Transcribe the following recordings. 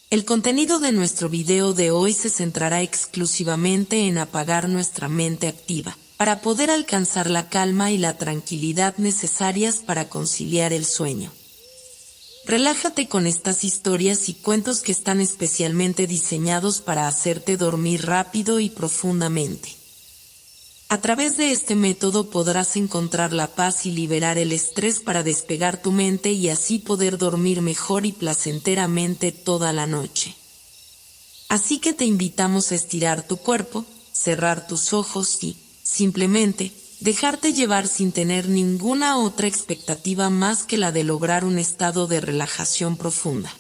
El contenido de nuestro video de hoy se centrará exclusivamente en apagar nuestra mente activa, para poder alcanzar la calma y la tranquilidad necesarias para conciliar el sueño. Relájate con estas historias y cuentos que están especialmente diseñados para hacerte dormir rápido y profundamente. A través de este método podrás encontrar la paz y liberar el estrés para despegar tu mente y así poder dormir mejor y placenteramente toda la noche. Así que te invitamos a estirar tu cuerpo, cerrar tus ojos y, simplemente, dejarte llevar sin tener ninguna otra expectativa más que la de lograr un estado de relajación profunda.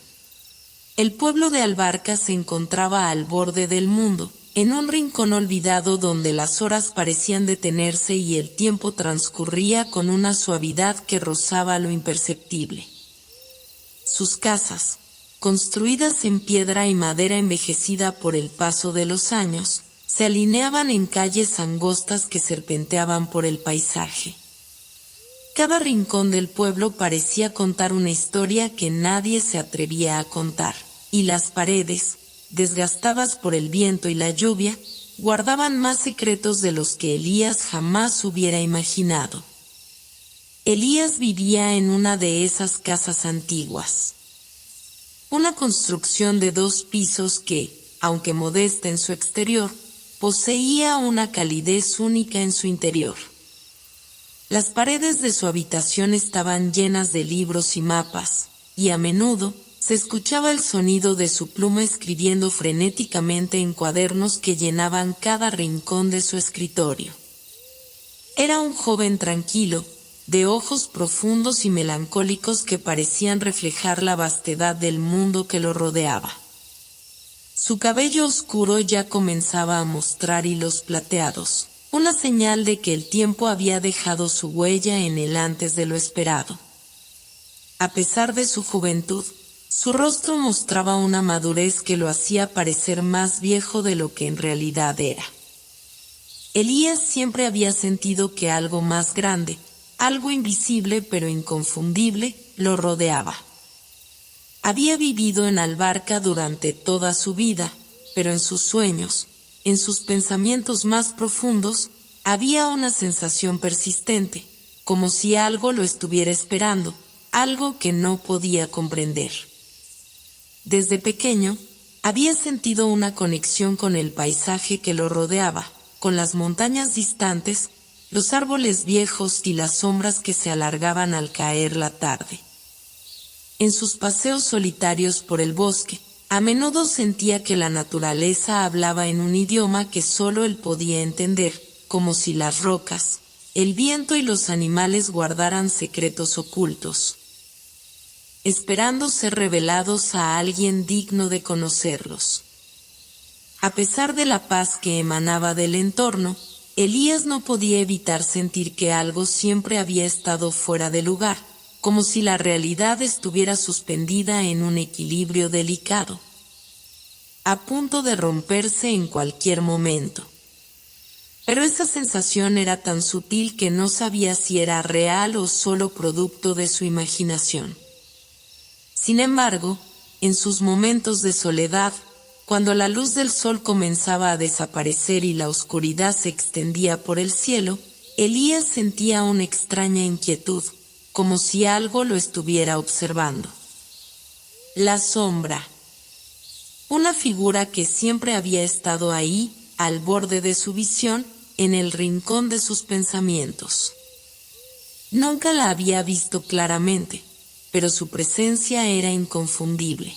El pueblo de Albarca se encontraba al borde del mundo, en un rincón olvidado donde las horas parecían detenerse y el tiempo transcurría con una suavidad que rozaba lo imperceptible. Sus casas, construidas en piedra y madera envejecida por el paso de los años, se alineaban en calles angostas que serpenteaban por el paisaje. Cada rincón del pueblo parecía contar una historia que nadie se atrevía a contar, y las paredes, desgastadas por el viento y la lluvia, guardaban más secretos de los que Elías jamás hubiera imaginado. Elías vivía en una de esas casas antiguas. Una construcción de 2 pisos que, aunque modesta en su exterior, poseía una calidez única en su interior. Las paredes de su habitación estaban llenas de libros y mapas, y a menudo se escuchaba el sonido de su pluma escribiendo frenéticamente en cuadernos que llenaban cada rincón de su escritorio. Era un joven tranquilo, de ojos profundos y melancólicos que parecían reflejar la vastedad del mundo que lo rodeaba. Su cabello oscuro ya comenzaba a mostrar hilos plateados, una señal de que el tiempo había dejado su huella en él antes de lo esperado. A pesar de su juventud, su rostro mostraba una madurez que lo hacía parecer más viejo de lo que en realidad era. Elías siempre había sentido que algo más grande, algo invisible pero inconfundible, lo rodeaba. Había vivido en Albarca durante toda su vida, pero en sus sueños, en sus pensamientos más profundos, había una sensación persistente, como si algo lo estuviera esperando, algo que no podía comprender. Desde pequeño, había sentido una conexión con el paisaje que lo rodeaba, con las montañas distantes, los árboles viejos y las sombras que se alargaban al caer la tarde. En sus paseos solitarios por el bosque, a menudo sentía que la naturaleza hablaba en un idioma que solo él podía entender, como si las rocas, el viento y los animales guardaran secretos ocultos, esperando ser revelados a alguien digno de conocerlos. A pesar de la paz que emanaba del entorno, Elías no podía evitar sentir que algo siempre había estado fuera de lugar, como si la realidad estuviera suspendida en un equilibrio delicado, a punto de romperse en cualquier momento. Pero esa sensación era tan sutil que no sabía si era real o solo producto de su imaginación. Sin embargo, en sus momentos de soledad, cuando la luz del sol comenzaba a desaparecer y la oscuridad se extendía por el cielo, Elías sentía una extraña inquietud, como si algo lo estuviera observando. La sombra. Una figura que siempre había estado ahí, al borde de su visión, en el rincón de sus pensamientos. Nunca la había visto claramente, pero su presencia era inconfundible.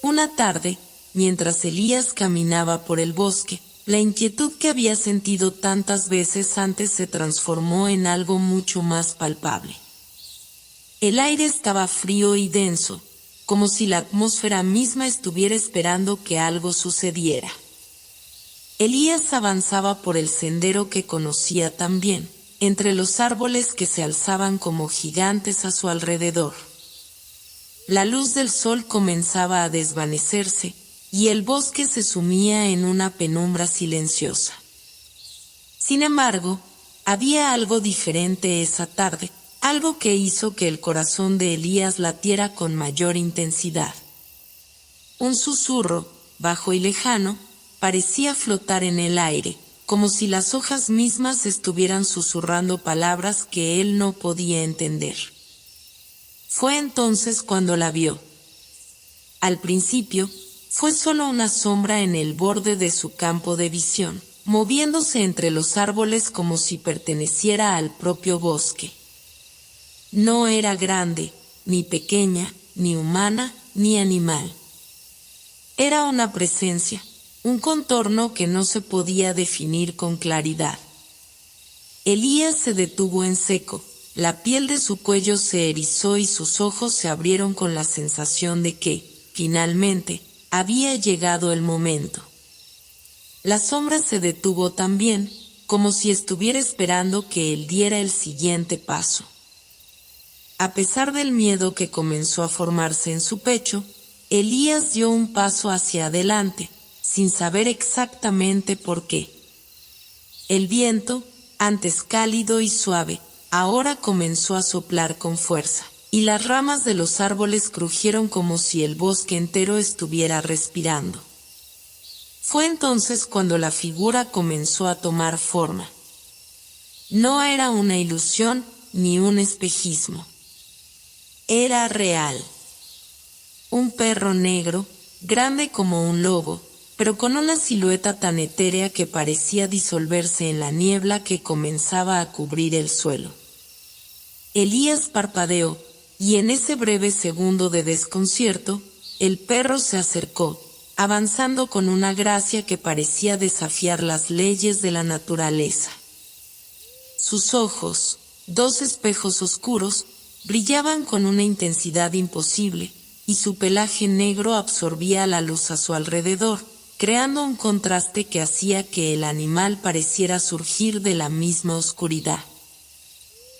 Una tarde, mientras Elías caminaba por el bosque, la inquietud que había sentido tantas veces antes se transformó en algo mucho más palpable. El aire estaba frío y denso, como si la atmósfera misma estuviera esperando que algo sucediera. Elías avanzaba por el sendero que conocía tan bien, entre los árboles que se alzaban como gigantes a su alrededor. La luz del sol comenzaba a desvanecerse, y el bosque se sumía en una penumbra silenciosa. Sin embargo, había algo diferente esa tarde, algo que hizo que el corazón de Elías latiera con mayor intensidad. Un susurro, bajo y lejano, parecía flotar en el aire, como si las hojas mismas estuvieran susurrando palabras que él no podía entender. Fue entonces cuando la vio. Al principio, fue solo una sombra en el borde de su campo de visión, moviéndose entre los árboles como si perteneciera al propio bosque. No era grande, ni pequeña, ni humana, ni animal. Era una presencia, un contorno que no se podía definir con claridad. Elías se detuvo en seco, la piel de su cuello se erizó y sus ojos se abrieron con la sensación de que, finalmente, había llegado el momento. La sombra se detuvo también, como si estuviera esperando que él diera el siguiente paso. A pesar del miedo que comenzó a formarse en su pecho, Elías dio un paso hacia adelante, sin saber exactamente por qué. El viento, antes cálido y suave, ahora comenzó a soplar con fuerza, y las ramas de los árboles crujieron como si el bosque entero estuviera respirando. Fue entonces cuando la figura comenzó a tomar forma. No era una ilusión ni un espejismo. Era real. Un perro negro, grande como un lobo, pero con una silueta tan etérea que parecía disolverse en la niebla que comenzaba a cubrir el suelo. Elías parpadeó, y en ese breve segundo de desconcierto, el perro se acercó, avanzando con una gracia que parecía desafiar las leyes de la naturaleza. Sus ojos, dos espejos oscuros, brillaban con una intensidad imposible, y su pelaje negro absorbía la luz a su alrededor, creando un contraste que hacía que el animal pareciera surgir de la misma oscuridad.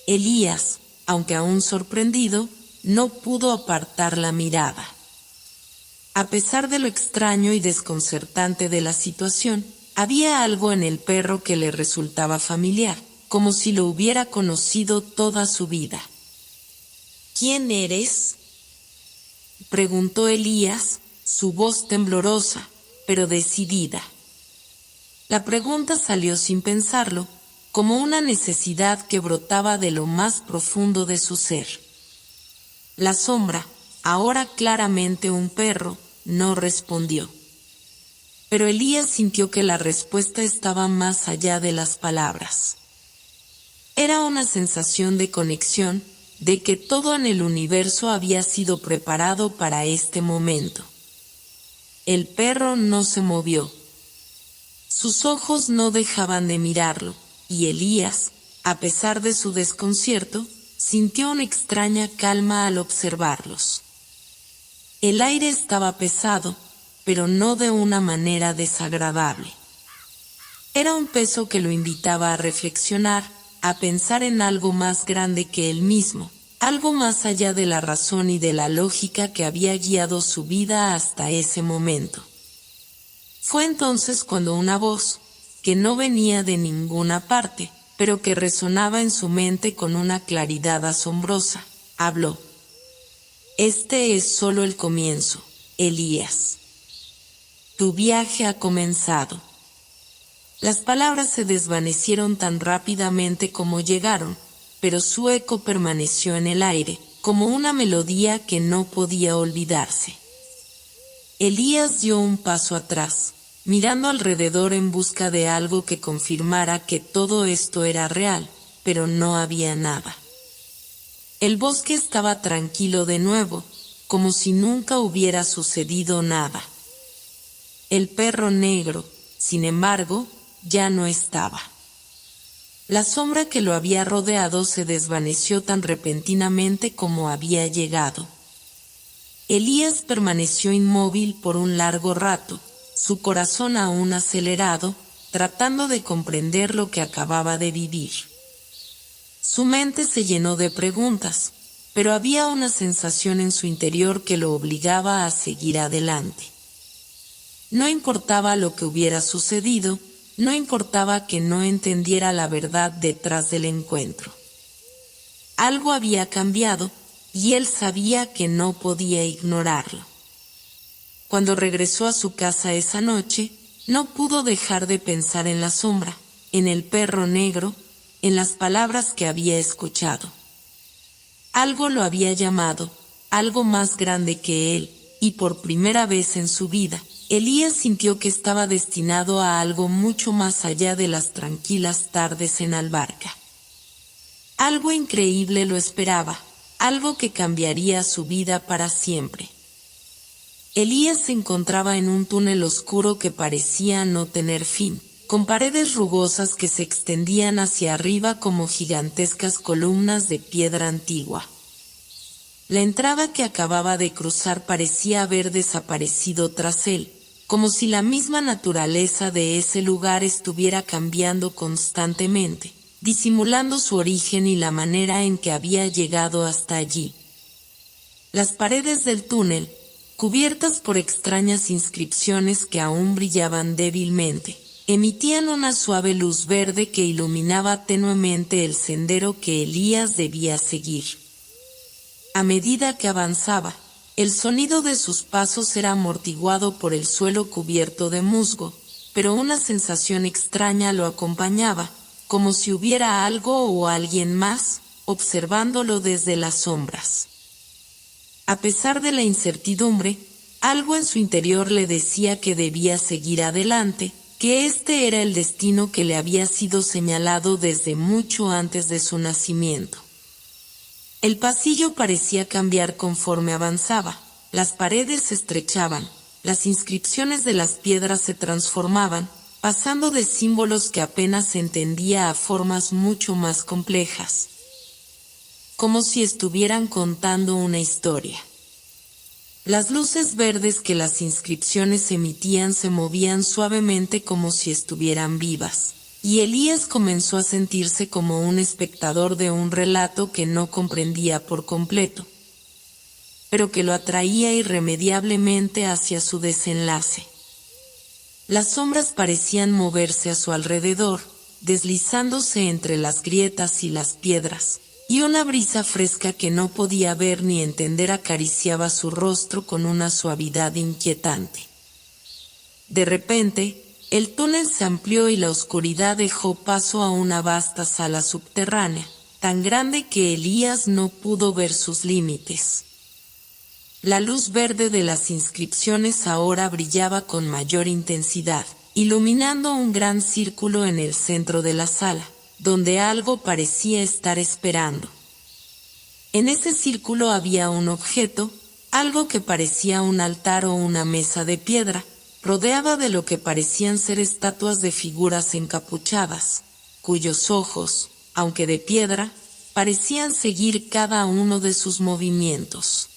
Elías, aunque aún sorprendido, no pudo apartar la mirada. A pesar de lo extraño y desconcertante de la situación, había algo en el perro que le resultaba familiar, como si lo hubiera conocido toda su vida. ¿Quién eres?, preguntó Elías, su voz temblorosa, pero decidida. La pregunta salió sin pensarlo, como una necesidad que brotaba de lo más profundo de su ser. La sombra, ahora claramente un perro, no respondió. Pero Elías sintió que la respuesta estaba más allá de las palabras. Era una sensación de conexión, de que todo en el universo había sido preparado para este momento. El perro no se movió. Sus ojos no dejaban de mirarlo, y Elías, a pesar de su desconcierto, sintió una extraña calma al observarlos. El aire estaba pesado, pero no de una manera desagradable. Era un peso que lo invitaba a reflexionar, a pensar en algo más grande que él mismo, algo más allá de la razón y de la lógica que había guiado su vida hasta ese momento. Fue entonces cuando una voz, que no venía de ninguna parte, pero que resonaba en su mente con una claridad asombrosa, habló. Este es solo el comienzo, Elías. Tu viaje ha comenzado. Las palabras se desvanecieron tan rápidamente como llegaron, pero su eco permaneció en el aire, como una melodía que no podía olvidarse. Elías dio un paso atrás, mirando alrededor en busca de algo que confirmara que todo esto era real, pero no había nada. El bosque estaba tranquilo de nuevo, como si nunca hubiera sucedido nada. El perro negro, sin embargo, ya no estaba. La sombra que lo había rodeado se desvaneció tan repentinamente como había llegado. Elías permaneció inmóvil por un largo rato, su corazón aún acelerado, tratando de comprender lo que acababa de vivir. Su mente se llenó de preguntas, pero había una sensación en su interior que lo obligaba a seguir adelante. No importaba lo que hubiera sucedido, no importaba que no entendiera la verdad detrás del encuentro. Algo había cambiado, y él sabía que no podía ignorarlo. Cuando regresó a su casa esa noche, no pudo dejar de pensar en la sombra, en el perro negro, en las palabras que había escuchado. Algo lo había llamado, algo más grande que él, y por primera vez en su vida, Elías sintió que estaba destinado a algo mucho más allá de las tranquilas tardes en Albarca. Algo increíble lo esperaba, algo que cambiaría su vida para siempre. Elías se encontraba en un túnel oscuro que parecía no tener fin, con paredes rugosas que se extendían hacia arriba como gigantescas columnas de piedra antigua. La entrada que acababa de cruzar parecía haber desaparecido tras él, como si la misma naturaleza de ese lugar estuviera cambiando constantemente, disimulando su origen y la manera en que había llegado hasta allí. Las paredes del túnel, cubiertas por extrañas inscripciones que aún brillaban débilmente, emitían una suave luz verde que iluminaba tenuemente el sendero que Elías debía seguir. A medida que avanzaba, el sonido de sus pasos era amortiguado por el suelo cubierto de musgo, pero una sensación extraña lo acompañaba, como si hubiera algo o alguien más, observándolo desde las sombras. A pesar de la incertidumbre, algo en su interior le decía que debía seguir adelante, que este era el destino que le había sido señalado desde mucho antes de su nacimiento. El pasillo parecía cambiar conforme avanzaba, las paredes se estrechaban, las inscripciones de las piedras se transformaban, pasando de símbolos que apenas se entendía a formas mucho más complejas, como si estuvieran contando una historia. Las luces verdes que las inscripciones emitían se movían suavemente como si estuvieran vivas, y Elías comenzó a sentirse como un espectador de un relato que no comprendía por completo, pero que lo atraía irremediablemente hacia su desenlace. Las sombras parecían moverse a su alrededor, deslizándose entre las grietas y las piedras, y una brisa fresca que no podía ver ni entender acariciaba su rostro con una suavidad inquietante. De repente, el túnel se amplió y la oscuridad dejó paso a una vasta sala subterránea, tan grande que Elías no pudo ver sus límites. La luz verde de las inscripciones ahora brillaba con mayor intensidad, iluminando un gran círculo en el centro de la sala, donde algo parecía estar esperando. En ese círculo había un objeto, algo que parecía un altar o una mesa de piedra, rodeada de lo que parecían ser estatuas de figuras encapuchadas, cuyos ojos, aunque de piedra, parecían seguir cada uno de sus movimientos.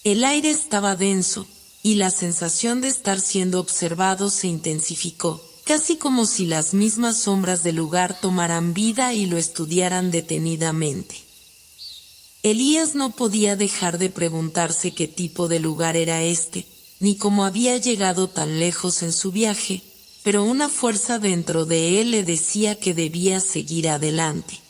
El aire estaba denso, y la sensación de estar siendo observado se intensificó, casi como si las mismas sombras del lugar tomaran vida y lo estudiaran detenidamente. Elías no podía dejar de preguntarse qué tipo de lugar era este, ni cómo había llegado tan lejos en su viaje, pero una fuerza dentro de él le decía que debía seguir adelante.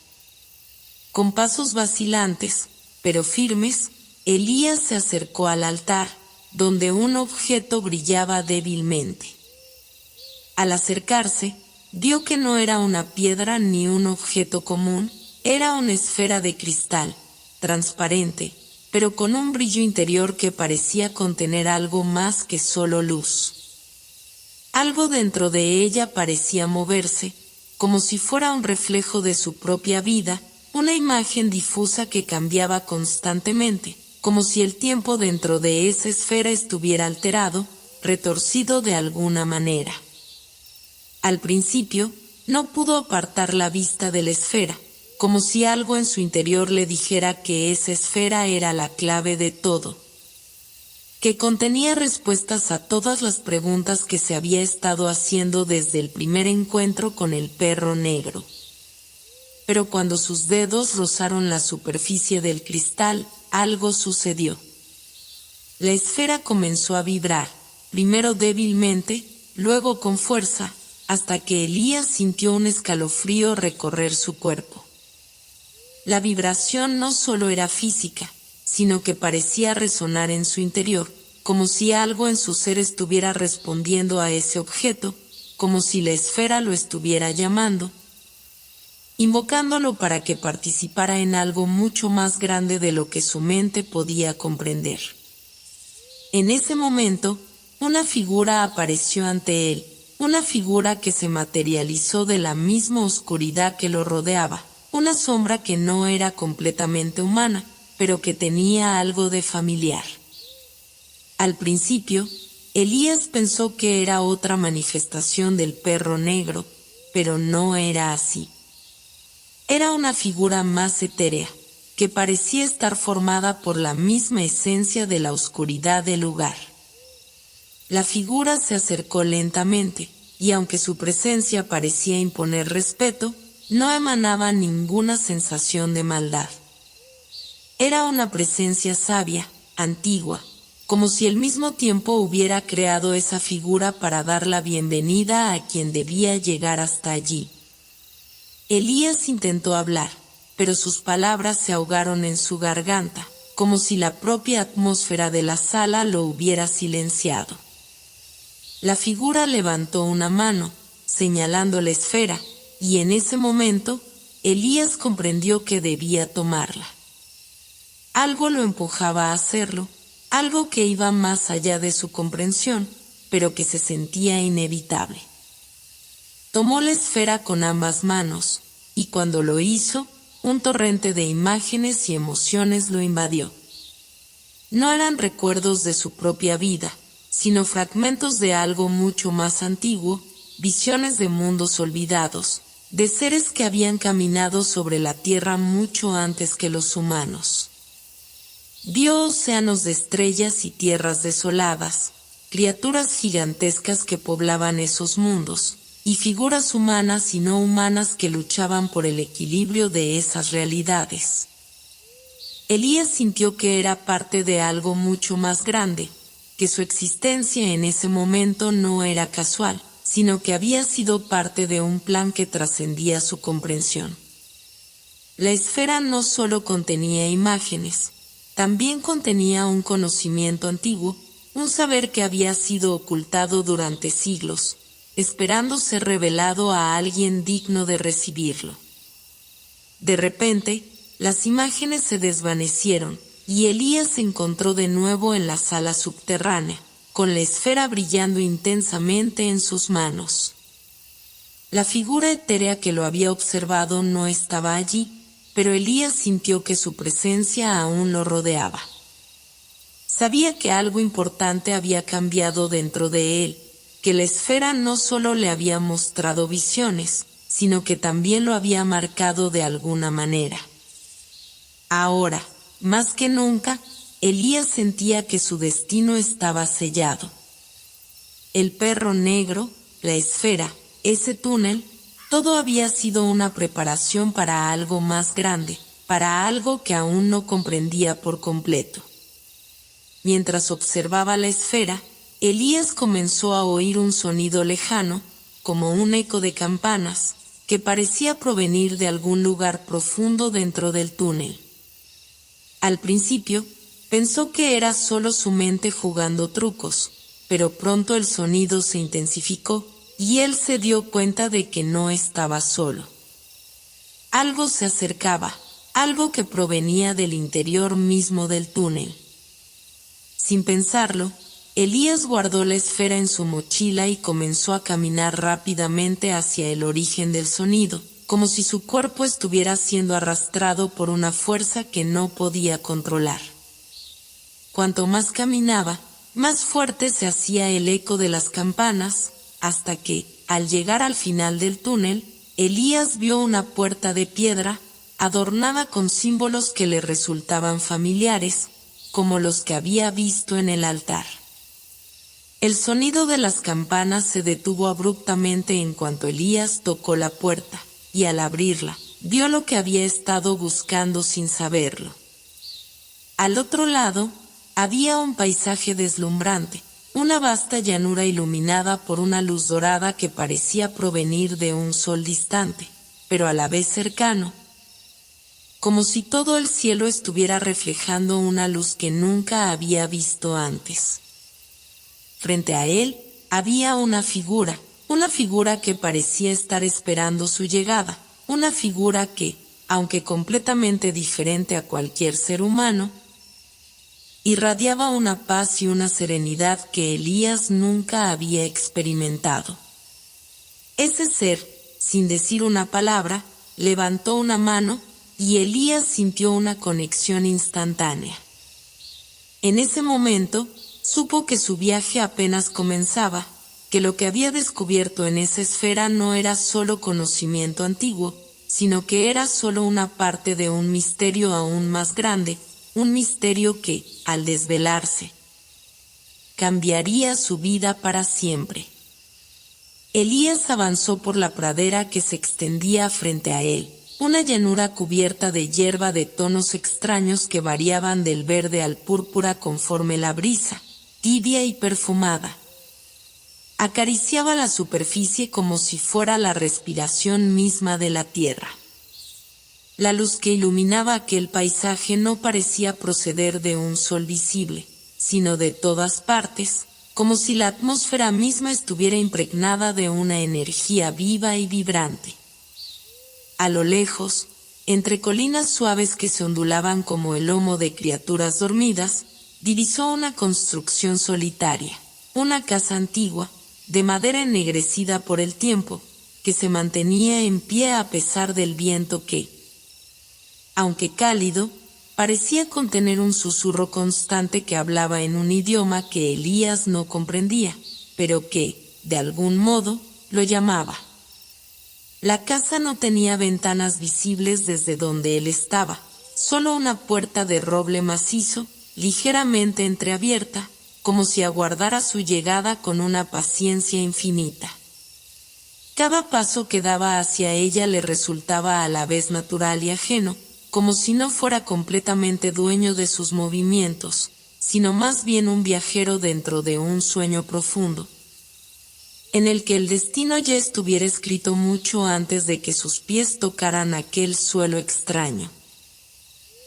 Con pasos vacilantes, pero firmes, Elías se acercó al altar, donde un objeto brillaba débilmente. Al acercarse, vio que no era una piedra ni un objeto común, era una esfera de cristal, transparente, pero con un brillo interior que parecía contener algo más que solo luz. Algo dentro de ella parecía moverse, como si fuera un reflejo de su propia vida, una imagen difusa que cambiaba constantemente, como si el tiempo dentro de esa esfera estuviera alterado, retorcido de alguna manera. Al principio, no pudo apartar la vista de la esfera, como si algo en su interior le dijera que esa esfera era la clave de todo, que contenía respuestas a todas las preguntas que se había estado haciendo desde el primer encuentro con el perro negro. Pero cuando sus dedos rozaron la superficie del cristal, algo sucedió. La esfera comenzó a vibrar, primero débilmente, luego con fuerza, hasta que Elías sintió un escalofrío recorrer su cuerpo. La vibración no solo era física, sino que parecía resonar en su interior, como si algo en su ser estuviera respondiendo a ese objeto, como si la esfera lo estuviera llamando, invocándolo para que participara en algo mucho más grande de lo que su mente podía comprender. En ese momento, una figura apareció ante él, una figura que se materializó de la misma oscuridad que lo rodeaba, una sombra que no era completamente humana, pero que tenía algo de familiar. Al principio, Elías pensó que era otra manifestación del perro negro, pero no era así. Era una figura más etérea, que parecía estar formada por la misma esencia de la oscuridad del lugar. La figura se acercó lentamente, y aunque su presencia parecía imponer respeto, no emanaba ninguna sensación de maldad. Era una presencia sabia, antigua, como si al mismo tiempo hubiera creado esa figura para dar la bienvenida a quien debía llegar hasta allí. Elías intentó hablar, pero sus palabras se ahogaron en su garganta, como si la propia atmósfera de la sala lo hubiera silenciado. La figura levantó una mano, señalando la esfera, y en ese momento, Elías comprendió que debía tomarla. Algo lo empujaba a hacerlo, algo que iba más allá de su comprensión, pero que se sentía inevitable. Tomó la esfera con ambas manos, y cuando lo hizo, un torrente de imágenes y emociones lo invadió. No eran recuerdos de su propia vida, sino fragmentos de algo mucho más antiguo, visiones de mundos olvidados, de seres que habían caminado sobre la tierra mucho antes que los humanos. Vio océanos de estrellas y tierras desoladas, criaturas gigantescas que poblaban esos mundos, y figuras humanas y no humanas que luchaban por el equilibrio de esas realidades. Elías sintió que era parte de algo mucho más grande, que su existencia en ese momento no era casual, sino que había sido parte de un plan que trascendía su comprensión. La esfera no solo contenía imágenes, también contenía un conocimiento antiguo, un saber que había sido ocultado durante siglos, esperando ser revelado a alguien digno de recibirlo. De repente, las imágenes se desvanecieron, y Elías se encontró de nuevo en la sala subterránea, con la esfera brillando intensamente en sus manos. La figura etérea que lo había observado no estaba allí, pero Elías sintió que su presencia aún lo rodeaba. Sabía que algo importante había cambiado dentro de él, que la esfera no solo le había mostrado visiones, sino que también lo había marcado de alguna manera. Ahora, más que nunca, Elías sentía que su destino estaba sellado. El perro negro, la esfera, ese túnel, todo había sido una preparación para algo más grande, para algo que aún no comprendía por completo. Mientras observaba la esfera, Elías comenzó a oír un sonido lejano, como un eco de campanas, que parecía provenir de algún lugar profundo dentro del túnel. Al principio, pensó que era solo su mente jugando trucos, pero pronto el sonido se intensificó, y él se dio cuenta de que no estaba solo. Algo se acercaba, algo que provenía del interior mismo del túnel. Sin pensarlo, Elías guardó la esfera en su mochila y comenzó a caminar rápidamente hacia el origen del sonido, como si su cuerpo estuviera siendo arrastrado por una fuerza que no podía controlar. Cuanto más caminaba, más fuerte se hacía el eco de las campanas, hasta que, al llegar al final del túnel, Elías vio una puerta de piedra, adornada con símbolos que le resultaban familiares, como los que había visto en el altar. El sonido de las campanas se detuvo abruptamente en cuanto Elías tocó la puerta, y al abrirla, vio lo que había estado buscando sin saberlo. Al otro lado, había un paisaje deslumbrante, una vasta llanura iluminada por una luz dorada que parecía provenir de un sol distante, pero a la vez cercano, como si todo el cielo estuviera reflejando una luz que nunca había visto antes. frente a él, había una figura que parecía estar esperando su llegada, una figura que, aunque completamente diferente a cualquier ser humano, irradiaba una paz y una serenidad que Elías nunca había experimentado. Ese ser, sin decir una palabra, levantó una mano, y Elías sintió una conexión instantánea. En ese momento, supo que su viaje apenas comenzaba, que lo que había descubierto en esa esfera no era solo conocimiento antiguo, sino que era solo una parte de un misterio aún más grande, un misterio que, al desvelarse, cambiaría su vida para siempre. Elías avanzó por la pradera que se extendía frente a él, una llanura cubierta de hierba de tonos extraños que variaban del verde al púrpura conforme la brisa, tibia y perfumada, acariciaba la superficie como si fuera la respiración misma de la tierra. La luz que iluminaba aquel paisaje no parecía proceder de un sol visible, sino de todas partes, como si la atmósfera misma estuviera impregnada de una energía viva y vibrante. A lo lejos, entre colinas suaves que se ondulaban como el lomo de criaturas dormidas, divisó una construcción solitaria, una casa antigua, de madera ennegrecida por el tiempo, que se mantenía en pie a pesar del viento que, aunque cálido, parecía contener un susurro constante que hablaba en un idioma que Elías no comprendía, pero que, de algún modo, lo llamaba. La casa no tenía ventanas visibles desde donde él estaba, solo una puerta de roble macizo, ligeramente entreabierta, como si aguardara su llegada con una paciencia infinita. Cada paso que daba hacia ella le resultaba a la vez natural y ajeno, como si no fuera completamente dueño de sus movimientos, sino más bien un viajero dentro de un sueño profundo, en el que el destino ya estuviera escrito mucho antes de que sus pies tocaran aquel suelo extraño.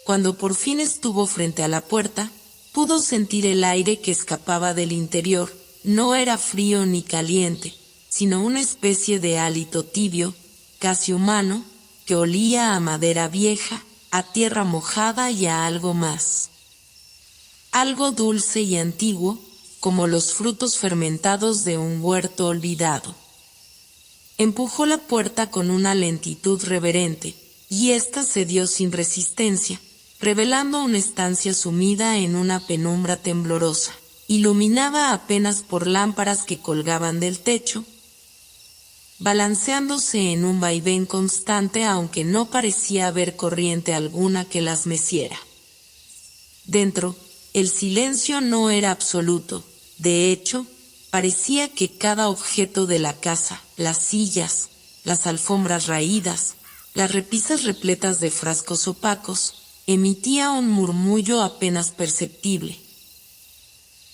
Cuando por fin estuvo frente a la puerta, pudo sentir el aire que escapaba del interior. No era frío ni caliente, sino una especie de hálito tibio, casi humano, que olía a madera vieja, a tierra mojada y a algo más. Algo dulce y antiguo, como los frutos fermentados de un huerto olvidado. Empujó la puerta con una lentitud reverente, y ésta cedió sin resistencia, revelando una estancia sumida en una penumbra temblorosa, iluminada apenas por lámparas que colgaban del techo, balanceándose en un vaivén constante aunque no parecía haber corriente alguna que las meciera. Dentro, el silencio no era absoluto, de hecho, parecía que cada objeto de la casa, las sillas, las alfombras raídas, las repisas repletas de frascos opacos, emitía un murmullo apenas perceptible.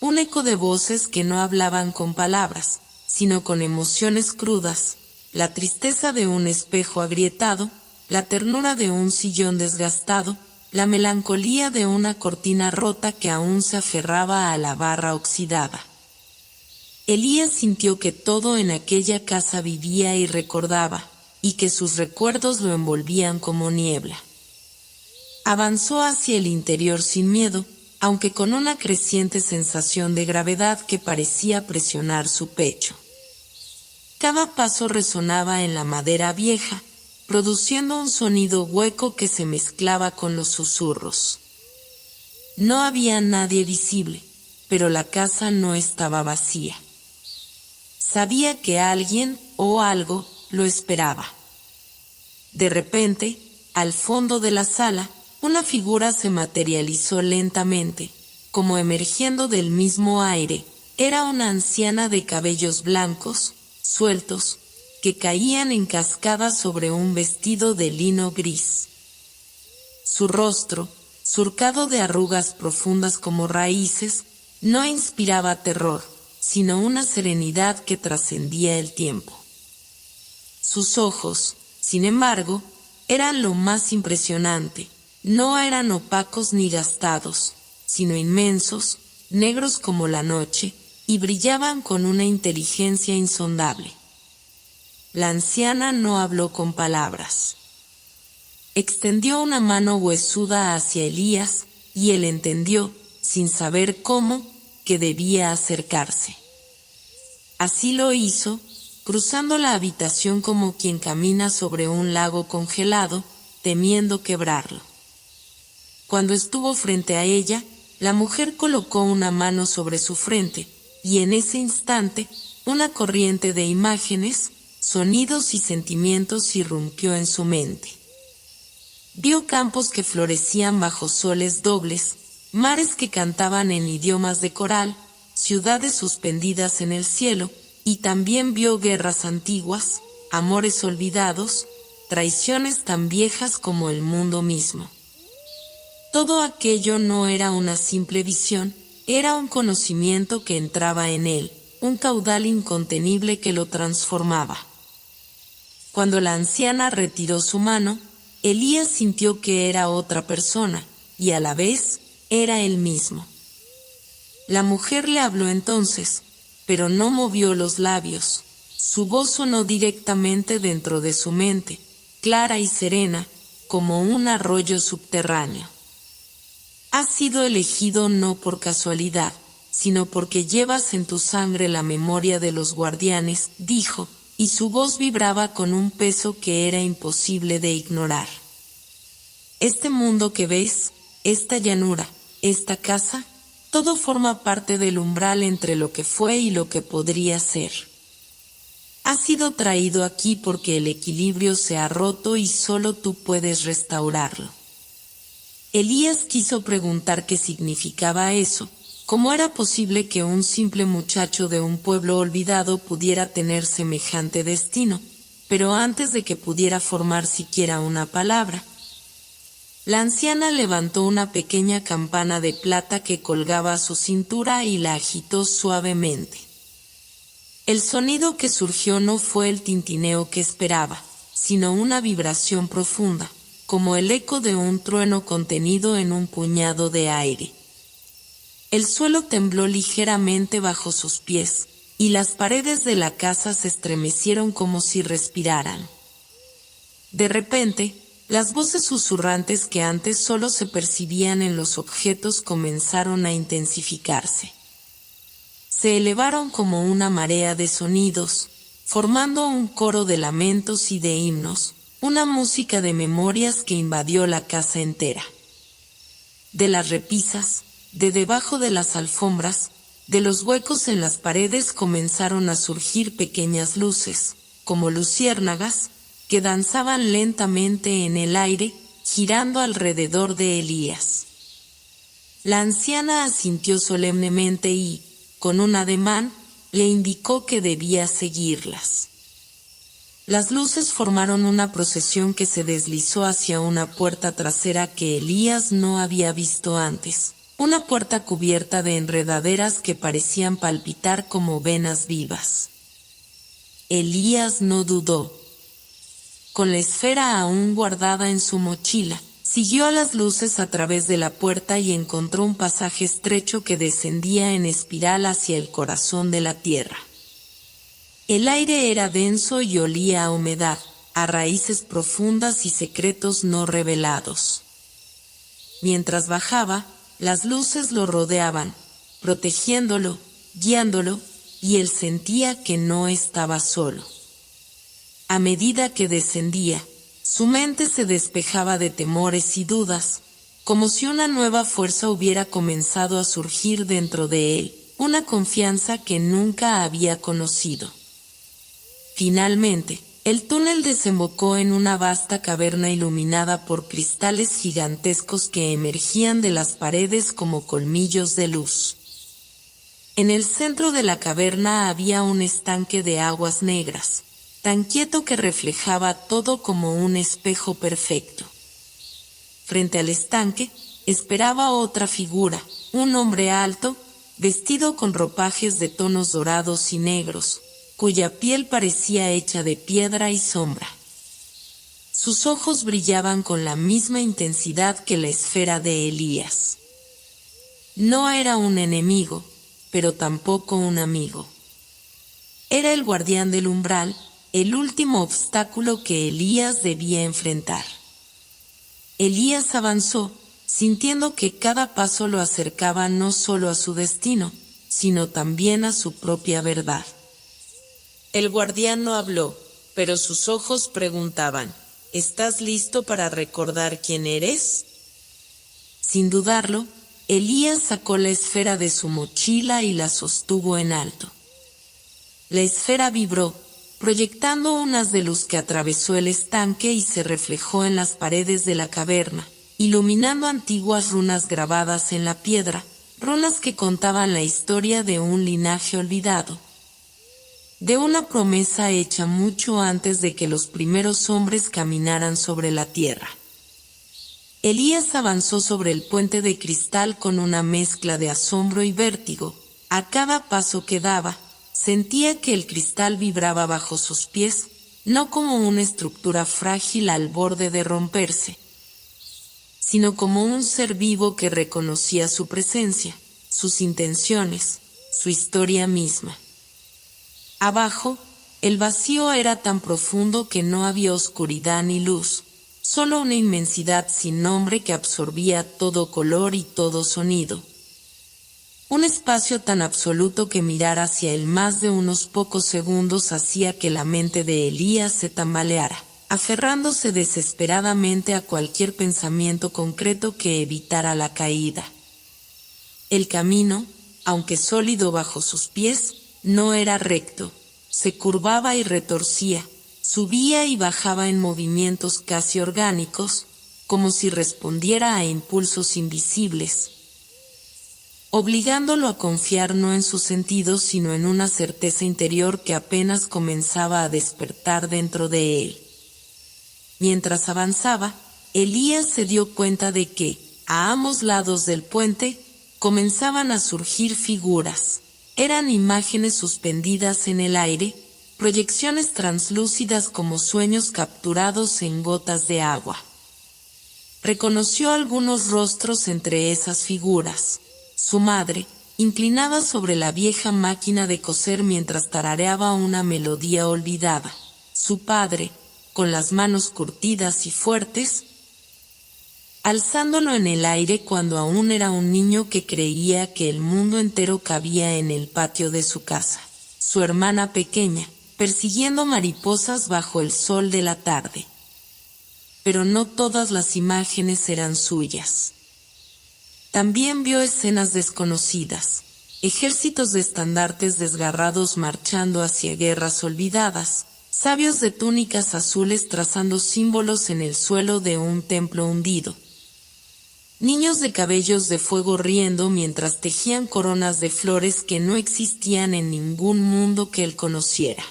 Un eco de voces que no hablaban con palabras, sino con emociones crudas, la tristeza de un espejo agrietado, la ternura de un sillón desgastado, la melancolía de una cortina rota que aún se aferraba a la barra oxidada. Elías sintió que todo en aquella casa vivía y recordaba, y que sus recuerdos lo envolvían como niebla. Avanzó hacia el interior sin miedo, aunque con una creciente sensación de gravedad que parecía presionar su pecho. Cada paso resonaba en la madera vieja, produciendo un sonido hueco que se mezclaba con los susurros. No había nadie visible, pero la casa no estaba vacía. Sabía que alguien o algo lo esperaba. De repente, al fondo de la sala, una figura se materializó lentamente, como emergiendo del mismo aire. Era una anciana de cabellos blancos, sueltos, que caían en cascada sobre un vestido de lino gris. Su rostro, surcado de arrugas profundas como raíces, no inspiraba terror, sino una serenidad que trascendía el tiempo. Sus ojos, sin embargo, eran lo más impresionante. No eran opacos ni gastados, sino inmensos, negros como la noche, y brillaban con una inteligencia insondable. La anciana no habló con palabras. Extendió una mano huesuda hacia Elías, y él entendió, sin saber cómo, que debía acercarse. Así lo hizo, cruzando la habitación como quien camina sobre un lago congelado, temiendo quebrarlo. Cuando estuvo frente a ella, la mujer colocó una mano sobre su frente, y en ese instante, una corriente de imágenes, sonidos y sentimientos irrumpió en su mente. Vio campos que florecían bajo soles dobles, mares que cantaban en idiomas de coral, ciudades suspendidas en el cielo, y también vio guerras antiguas, amores olvidados, traiciones tan viejas como el mundo mismo. Todo aquello no era una simple visión, era un conocimiento que entraba en él, un caudal incontenible que lo transformaba. Cuando la anciana retiró su mano, Elías sintió que era otra persona, y a la vez, era él mismo. La mujer le habló entonces, pero no movió los labios. Su voz sonó directamente dentro de su mente, clara y serena, como un arroyo subterráneo. Has sido elegido no por casualidad, sino porque llevas en tu sangre la memoria de los guardianes, dijo, y su voz vibraba con un peso que era imposible de ignorar. Este mundo que ves, esta llanura, esta casa, todo forma parte del umbral entre lo que fue y lo que podría ser. Has sido traído aquí porque el equilibrio se ha roto y solo tú puedes restaurarlo. Elías quiso preguntar qué significaba eso. ¿Cómo era posible que un simple muchacho de un pueblo olvidado pudiera tener semejante destino? Pero antes de que pudiera formar siquiera una palabra, la anciana levantó una pequeña campana de plata que colgaba a su cintura y la agitó suavemente. El sonido que surgió no fue el tintineo que esperaba, sino una vibración profunda, como el eco de un trueno contenido en un puñado de aire. El suelo tembló ligeramente bajo sus pies, y las paredes de la casa se estremecieron como si respiraran. De repente, las voces susurrantes que antes solo se percibían en los objetos comenzaron a intensificarse. Se elevaron como una marea de sonidos, formando un coro de lamentos y de himnos, una música de memorias que invadió la casa entera. De las repisas, de debajo de las alfombras, de los huecos en las paredes comenzaron a surgir pequeñas luces, como luciérnagas, que danzaban lentamente en el aire, girando alrededor de Elías. La anciana asintió solemnemente y, con un ademán, le indicó que debía seguirlas. Las luces formaron una procesión que se deslizó hacia una puerta trasera que Elías no había visto antes, una puerta cubierta de enredaderas que parecían palpitar como venas vivas. Elías no dudó. Con la esfera aún guardada en su mochila, siguió a las luces a través de la puerta y encontró un pasaje estrecho que descendía en espiral hacia el corazón de la tierra. El aire era denso y olía a humedad, a raíces profundas y secretos no revelados. Mientras bajaba, las luces lo rodeaban, protegiéndolo, guiándolo, y él sentía que no estaba solo. A medida que descendía, su mente se despejaba de temores y dudas, como si una nueva fuerza hubiera comenzado a surgir dentro de él, una confianza que nunca había conocido. Finalmente, el túnel desembocó en una vasta caverna iluminada por cristales gigantescos que emergían de las paredes como colmillos de luz. En el centro de la caverna había un estanque de aguas negras, tan quieto que reflejaba todo como un espejo perfecto. Frente al estanque, esperaba otra figura, un hombre alto, vestido con ropajes de tonos dorados y negros, cuya piel parecía hecha de piedra y sombra. Sus ojos brillaban con la misma intensidad que la esfera de Elías. No era un enemigo, pero tampoco un amigo. Era el guardián del umbral, el último obstáculo que Elías debía enfrentar. Elías avanzó, sintiendo que cada paso lo acercaba no solo a su destino, sino también a su propia verdad. El guardián no habló, pero sus ojos preguntaban: ¿estás listo para recordar quién eres? Sin dudarlo, Elías sacó la esfera de su mochila y la sostuvo en alto. La esfera vibró, proyectando un haz de luz que atravesó el estanque y se reflejó en las paredes de la caverna, iluminando antiguas runas grabadas en la piedra, runas que contaban la historia de un linaje olvidado, de una promesa hecha mucho antes de que los primeros hombres caminaran sobre la tierra. Elías avanzó sobre el puente de cristal con una mezcla de asombro y vértigo. A cada paso que daba, sentía que el cristal vibraba bajo sus pies, no como una estructura frágil al borde de romperse, sino como un ser vivo que reconocía su presencia, sus intenciones, su historia misma. Abajo, el vacío era tan profundo que no había oscuridad ni luz, solo una inmensidad sin nombre que absorbía todo color y todo sonido. Un espacio tan absoluto que mirar hacia él más de unos pocos segundos hacía que la mente de Elías se tambaleara, aferrándose desesperadamente a cualquier pensamiento concreto que evitara la caída. El camino, aunque sólido bajo sus pies, no era recto, se curvaba y retorcía, subía y bajaba en movimientos casi orgánicos, como si respondiera a impulsos invisibles, obligándolo a confiar no en sus sentidos sino en una certeza interior que apenas comenzaba a despertar dentro de él. Mientras avanzaba, Elías se dio cuenta de que, a ambos lados del puente, comenzaban a surgir figuras. Eran imágenes suspendidas en el aire, proyecciones translúcidas como sueños capturados en gotas de agua. Reconoció algunos rostros entre esas figuras. Su madre, inclinada sobre la vieja máquina de coser mientras tarareaba una melodía olvidada. Su padre, con las manos curtidas y fuertes, alzándolo en el aire cuando aún era un niño que creía que el mundo entero cabía en el patio de su casa. Su hermana pequeña, persiguiendo mariposas bajo el sol de la tarde. Pero no todas las imágenes eran suyas. También vio escenas desconocidas, ejércitos de estandartes desgarrados marchando hacia guerras olvidadas, sabios de túnicas azules trazando símbolos en el suelo de un templo hundido. Niños de cabellos de fuego riendo mientras tejían coronas de flores que no existían en ningún mundo que él conociera.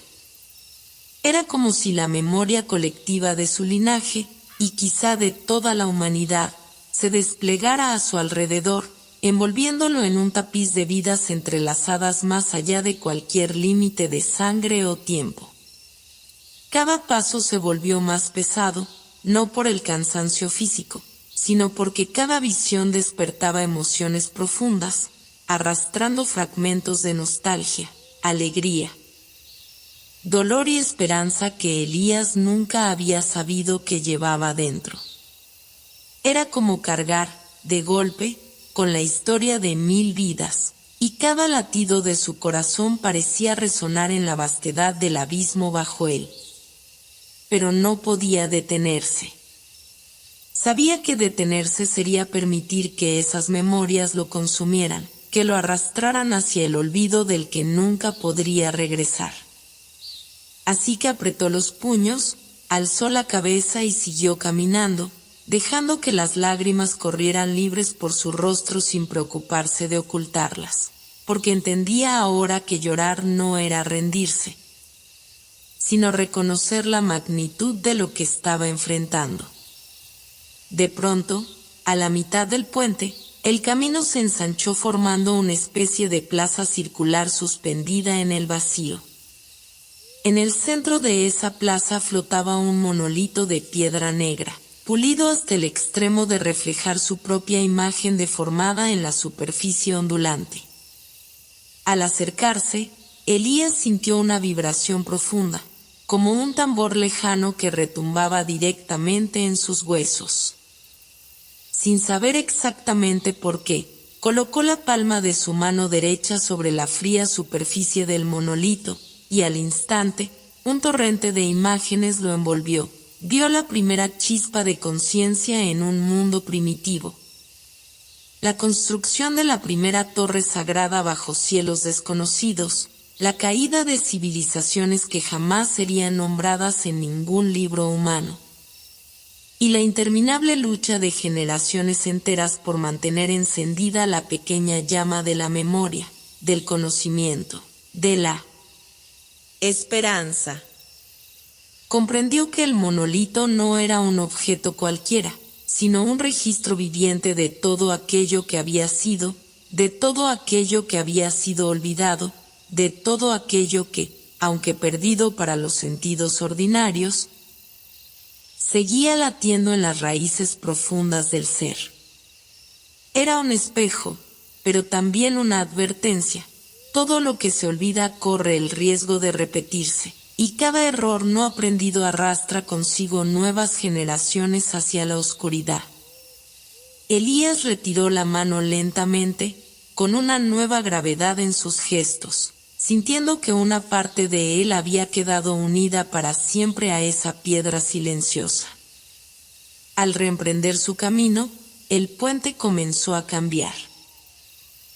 Era como si la memoria colectiva de su linaje, y quizá de toda la humanidad, se desplegara a su alrededor, envolviéndolo en un tapiz de vidas entrelazadas más allá de cualquier límite de sangre o tiempo. Cada paso se volvió más pesado, no por el cansancio físico, sino porque cada visión despertaba emociones profundas, arrastrando fragmentos de nostalgia, alegría, dolor y esperanza que Elías nunca había sabido que llevaba dentro. Era como cargar, de golpe, con la historia de 1000 vidas, y cada latido de su corazón parecía resonar en la vastedad del abismo bajo él. Pero no podía detenerse. Sabía que detenerse sería permitir que esas memorias lo consumieran, que lo arrastraran hacia el olvido del que nunca podría regresar. Así que apretó los puños, alzó la cabeza y siguió caminando, dejando que las lágrimas corrieran libres por su rostro sin preocuparse de ocultarlas, porque entendía ahora que llorar no era rendirse, sino reconocer la magnitud de lo que estaba enfrentando. De pronto, a la mitad del puente, el camino se ensanchó formando una especie de plaza circular suspendida en el vacío. En el centro de esa plaza flotaba un monolito de piedra negra, pulido hasta el extremo de reflejar su propia imagen deformada en la superficie ondulante. Al acercarse, Elías sintió una vibración profunda, como un tambor lejano que retumbaba directamente en sus huesos. Sin saber exactamente por qué, colocó la palma de su mano derecha sobre la fría superficie del monolito, y al instante, un torrente de imágenes lo envolvió. Vio la primera chispa de conciencia en un mundo primitivo. La construcción de la primera torre sagrada bajo cielos desconocidos, la caída de civilizaciones que jamás serían nombradas en ningún libro humano, y la interminable lucha de generaciones enteras por mantener encendida la pequeña llama de la memoria, del conocimiento, de la esperanza. Comprendió que el monolito no era un objeto cualquiera, sino un registro viviente de todo aquello que había sido, de todo aquello que había sido olvidado, de todo aquello que, aunque perdido para los sentidos ordinarios, seguía latiendo en las raíces profundas del ser. Era un espejo, pero también una advertencia. Todo lo que se olvida corre el riesgo de repetirse, y cada error no aprendido arrastra consigo nuevas generaciones hacia la oscuridad. Elías retiró la mano lentamente, con una nueva gravedad en sus gestos, sintiendo que una parte de él había quedado unida para siempre a esa piedra silenciosa. Al reemprender su camino, el puente comenzó a cambiar.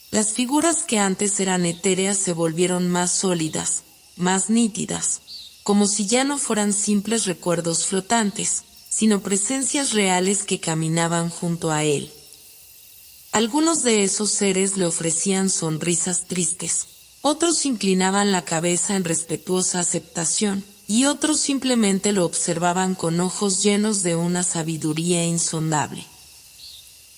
Las figuras que antes eran etéreas se volvieron más sólidas, más nítidas, como si ya no fueran simples recuerdos flotantes, sino presencias reales que caminaban junto a él. Algunos de esos seres le ofrecían sonrisas tristes, otros inclinaban la cabeza en respetuosa aceptación, y otros simplemente lo observaban con ojos llenos de una sabiduría insondable.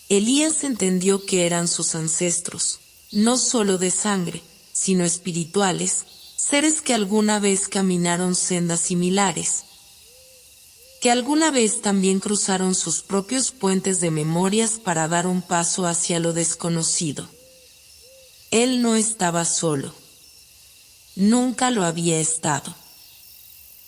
Elías entendió que eran sus ancestros, no solo de sangre, sino espirituales, seres que alguna vez caminaron sendas similares, que alguna vez también cruzaron sus propios puentes de memorias para dar un paso hacia lo desconocido. Él no estaba solo. Nunca lo había estado.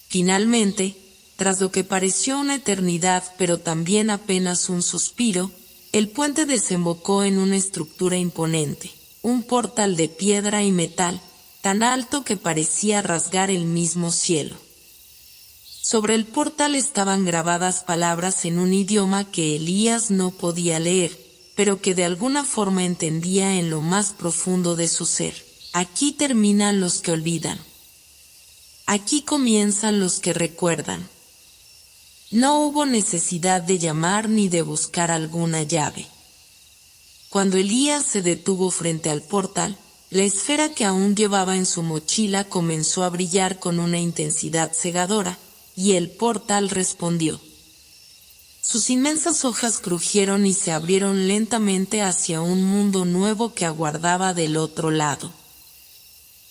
Finalmente, tras lo que pareció una eternidad pero también apenas un suspiro, el puente desembocó en una estructura imponente, un portal de piedra y metal, tan alto que parecía rasgar el mismo cielo. Sobre el portal estaban grabadas palabras en un idioma que Elías no podía leer, pero que de alguna forma entendía en lo más profundo de su ser. Aquí terminan los que olvidan. Aquí comienzan los que recuerdan. No hubo necesidad de llamar ni de buscar alguna llave. Cuando Elías se detuvo frente al portal, la esfera que aún llevaba en su mochila comenzó a brillar con una intensidad cegadora, y el portal respondió. Sus inmensas hojas crujieron y se abrieron lentamente hacia un mundo nuevo que aguardaba del otro lado.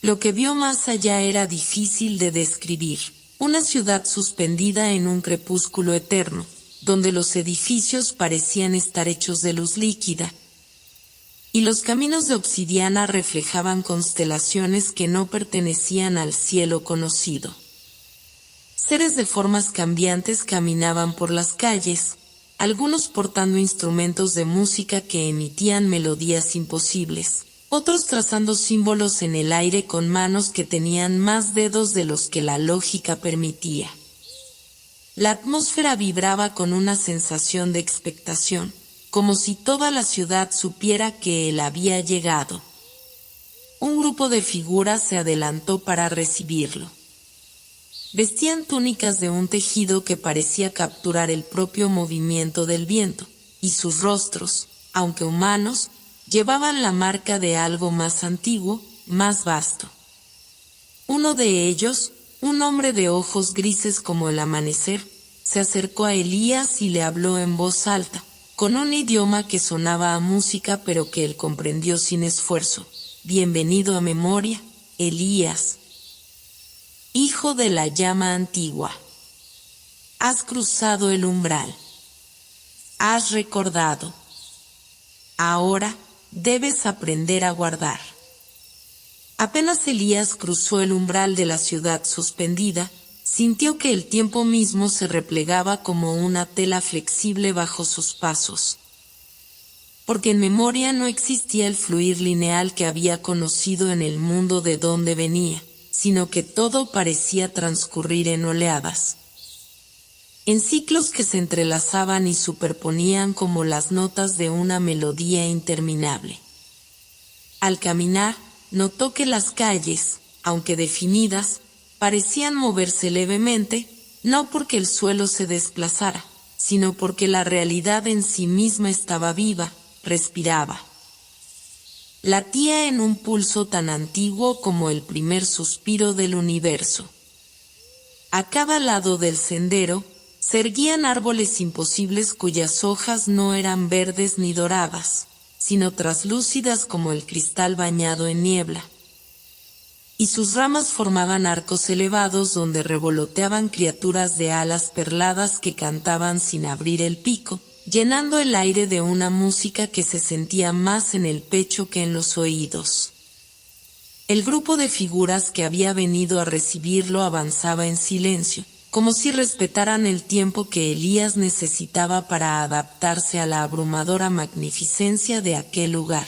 Lo que vio más allá era difícil de describir. Una ciudad suspendida en un crepúsculo eterno, donde los edificios parecían estar hechos de luz líquida, y los caminos de obsidiana reflejaban constelaciones que no pertenecían al cielo conocido. Seres de formas cambiantes caminaban por las calles, algunos portando instrumentos de música que emitían melodías imposibles, otros trazando símbolos en el aire con manos que tenían más dedos de los que la lógica permitía. La atmósfera vibraba con una sensación de expectación, como si toda la ciudad supiera que él había llegado. Un grupo de figuras se adelantó para recibirlo. Vestían túnicas de un tejido que parecía capturar el propio movimiento del viento, y sus rostros, aunque humanos, llevaban la marca de algo más antiguo, más vasto. Uno de ellos, un hombre de ojos grises como el amanecer, se acercó a Elías y le habló en voz alta, con un idioma que sonaba a música pero que él comprendió sin esfuerzo. Bienvenido a memoria, Elías, hijo de la llama antigua. Has cruzado el umbral. Has recordado. Ahora debes aprender a guardar. Apenas Elías cruzó el umbral de la ciudad suspendida, sintió que el tiempo mismo se replegaba como una tela flexible bajo sus pasos. Porque en memoria no existía el fluir lineal que había conocido en el mundo de donde venía, sino que todo parecía transcurrir en oleadas, en ciclos que se entrelazaban y superponían como las notas de una melodía interminable. Al caminar, notó que las calles, aunque definidas, parecían moverse levemente, no porque el suelo se desplazara, sino porque la realidad en sí misma estaba viva, respiraba. Latía en un pulso tan antiguo como el primer suspiro del universo. A cada lado del sendero, se erguían árboles imposibles cuyas hojas no eran verdes ni doradas, sino traslúcidas como el cristal bañado en niebla. Y sus ramas formaban arcos elevados donde revoloteaban criaturas de alas perladas que cantaban sin abrir el pico, llenando el aire de una música que se sentía más en el pecho que en los oídos. El grupo de figuras que había venido a recibirlo avanzaba en silencio, como si respetaran el tiempo que Elías necesitaba para adaptarse a la abrumadora magnificencia de aquel lugar.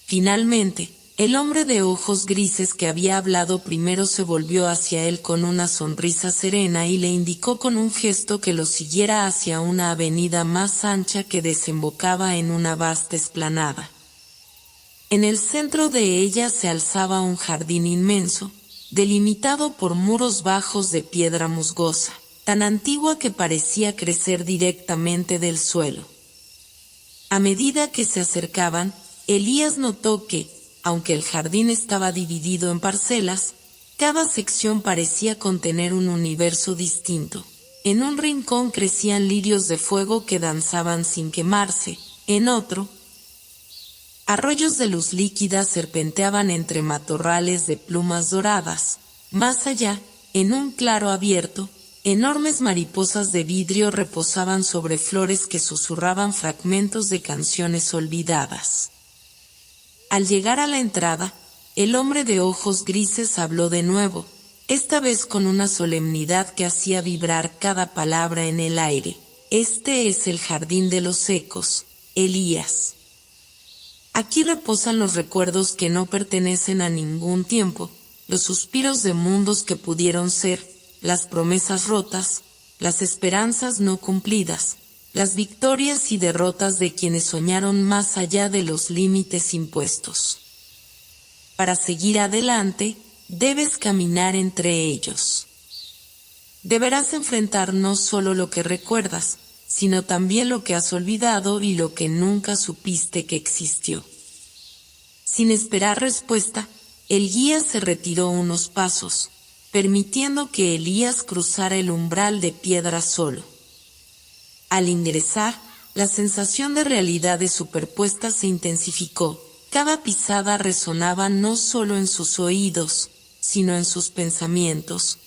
Finalmente, el hombre de ojos grises que había hablado primero se volvió hacia él con una sonrisa serena y le indicó con un gesto que lo siguiera hacia una avenida más ancha que desembocaba en una vasta explanada. En el centro de ella se alzaba un jardín inmenso, delimitado por muros bajos de piedra musgosa, tan antigua que parecía crecer directamente del suelo. A medida que se acercaban, Elías notó que, aunque el jardín estaba dividido en parcelas, cada sección parecía contener un universo distinto. En un rincón crecían lirios de fuego que danzaban sin quemarse, en otro, arroyos de luz líquida serpenteaban entre matorrales de plumas doradas. Más allá, en un claro abierto, enormes mariposas de vidrio reposaban sobre flores que susurraban fragmentos de canciones olvidadas. Al llegar a la entrada, el hombre de ojos grises habló de nuevo, esta vez con una solemnidad que hacía vibrar cada palabra en el aire. Este es el jardín de los ecos, Elías. Aquí reposan los recuerdos que no pertenecen a ningún tiempo, los suspiros de mundos que pudieron ser, las promesas rotas, las esperanzas no cumplidas, las victorias y derrotas de quienes soñaron más allá de los límites impuestos. Para seguir adelante, debes caminar entre ellos. Deberás enfrentar no solo lo que recuerdas, sino también lo que has olvidado y lo que nunca supiste que existió. Sin esperar respuesta, el guía se retiró unos pasos, permitiendo que Elías cruzara el umbral de piedra solo. Al ingresar, la sensación de realidades superpuestas se intensificó. Cada pisada resonaba no solo en sus oídos, sino en sus pensamientos,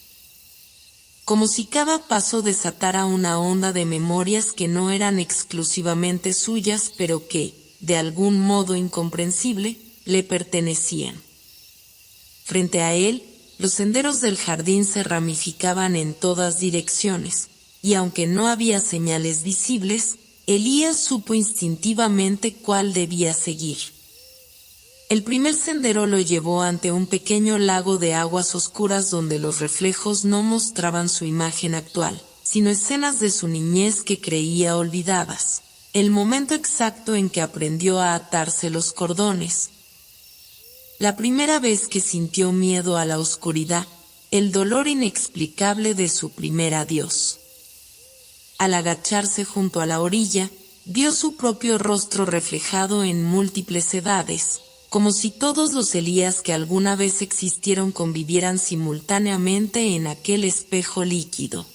como si cada paso desatara una onda de memorias que no eran exclusivamente suyas, pero que, de algún modo incomprensible, le pertenecían. Frente a él, los senderos del jardín se ramificaban en todas direcciones, y aunque no había señales visibles, Elías supo instintivamente cuál debía seguir. El primer sendero lo llevó ante un pequeño lago de aguas oscuras donde los reflejos no mostraban su imagen actual, sino escenas de su niñez que creía olvidadas, el momento exacto en que aprendió a atarse los cordones, la primera vez que sintió miedo a la oscuridad, el dolor inexplicable de su primer adiós. Al agacharse junto a la orilla, vio su propio rostro reflejado en múltiples edades, como si todos los Elías que alguna vez existieron convivieran simultáneamente en aquel espejo líquido.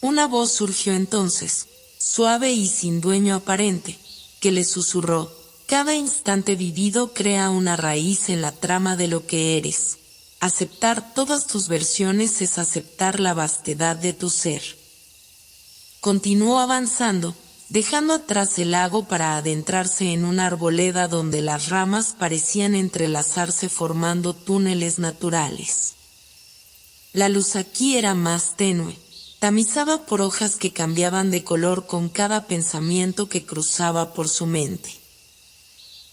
Una voz surgió entonces, suave y sin dueño aparente, que le susurró: cada instante vivido crea una raíz en la trama de lo que eres. Aceptar todas tus versiones es aceptar la vastedad de tu ser. Continuó avanzando, dejando atrás el lago para adentrarse en una arboleda donde las ramas parecían entrelazarse formando túneles naturales. La luz aquí era más tenue, tamizada por hojas que cambiaban de color con cada pensamiento que cruzaba por su mente.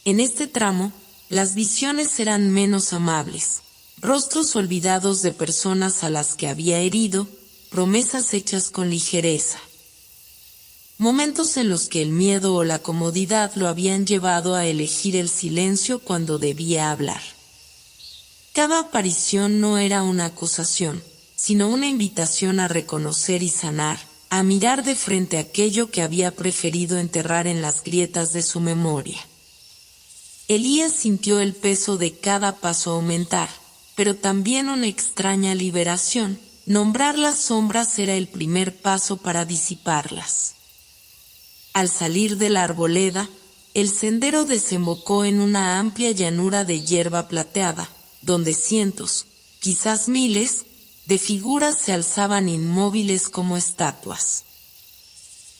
En este tramo, las visiones eran menos amables, rostros olvidados de personas a las que había herido, promesas hechas con ligereza. Momentos en los que el miedo o la comodidad lo habían llevado a elegir el silencio cuando debía hablar. Cada aparición no era una acusación, sino una invitación a reconocer y sanar, a mirar de frente aquello que había preferido enterrar en las grietas de su memoria. Elías sintió el peso de cada paso aumentar, pero también una extraña liberación. Nombrar las sombras era el primer paso para disiparlas. Al salir de la arboleda, el sendero desembocó en una amplia llanura de hierba plateada, donde cientos, quizás miles, de figuras se alzaban inmóviles como estatuas.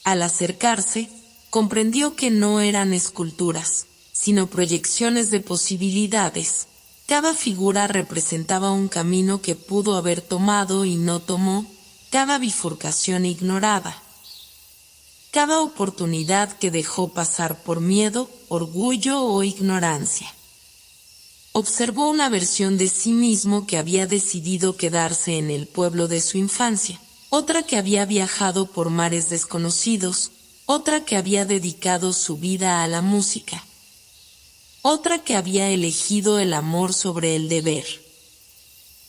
Al acercarse, comprendió que no eran esculturas, sino proyecciones de posibilidades. Cada figura representaba un camino que pudo haber tomado y no tomó, cada bifurcación ignorada. Cada oportunidad que dejó pasar por miedo, orgullo o ignorancia. Observó una versión de sí mismo que había decidido quedarse en el pueblo de su infancia, otra que había viajado por mares desconocidos, otra que había dedicado su vida a la música, otra que había elegido el amor sobre el deber.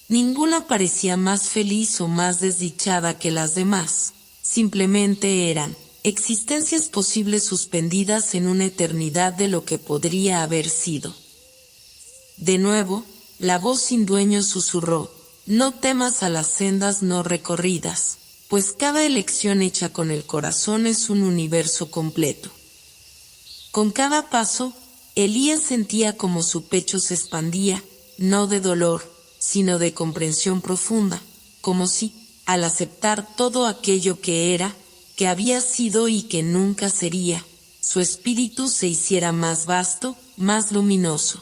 Ninguna parecía más feliz o más desdichada que las demás, simplemente eran existencias posibles suspendidas en una eternidad de lo que podría haber sido. De nuevo, la voz sin dueño susurró: no temas a las sendas no recorridas, pues cada elección hecha con el corazón es un universo completo. Con cada paso, Elías sentía como su pecho se expandía, no de dolor, sino de comprensión profunda, como si, al aceptar todo aquello que era, que había sido y que nunca sería, su espíritu se hiciera más vasto, más luminoso.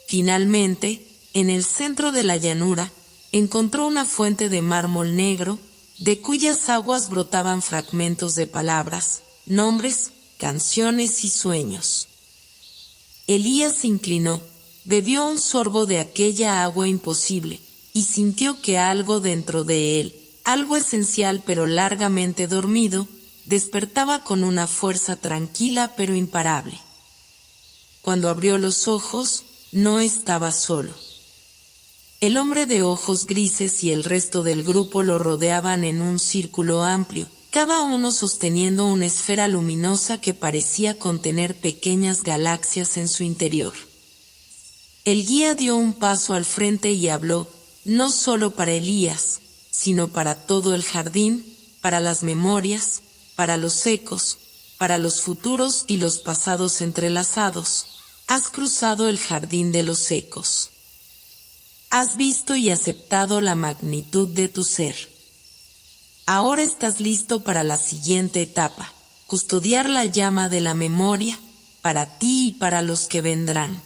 Finalmente, en el centro de la llanura, encontró una fuente de mármol negro, de cuyas aguas brotaban fragmentos de palabras, nombres, canciones y sueños. Elías se inclinó, bebió un sorbo de aquella agua imposible, y sintió que algo dentro de él, algo esencial pero largamente dormido, despertaba con una fuerza tranquila pero imparable. Cuando abrió los ojos, no estaba solo. El hombre de ojos grises y el resto del grupo lo rodeaban en un círculo amplio, cada uno sosteniendo una esfera luminosa que parecía contener pequeñas galaxias en su interior. El guía dio un paso al frente y habló, no solo para Elías, sino para todo el jardín, para las memorias, para los ecos, para los futuros y los pasados entrelazados. Has cruzado el jardín de los ecos. Has visto y aceptado la magnitud de tu ser. Ahora estás listo para la siguiente etapa, custodiar la llama de la memoria, para ti y para los que vendrán.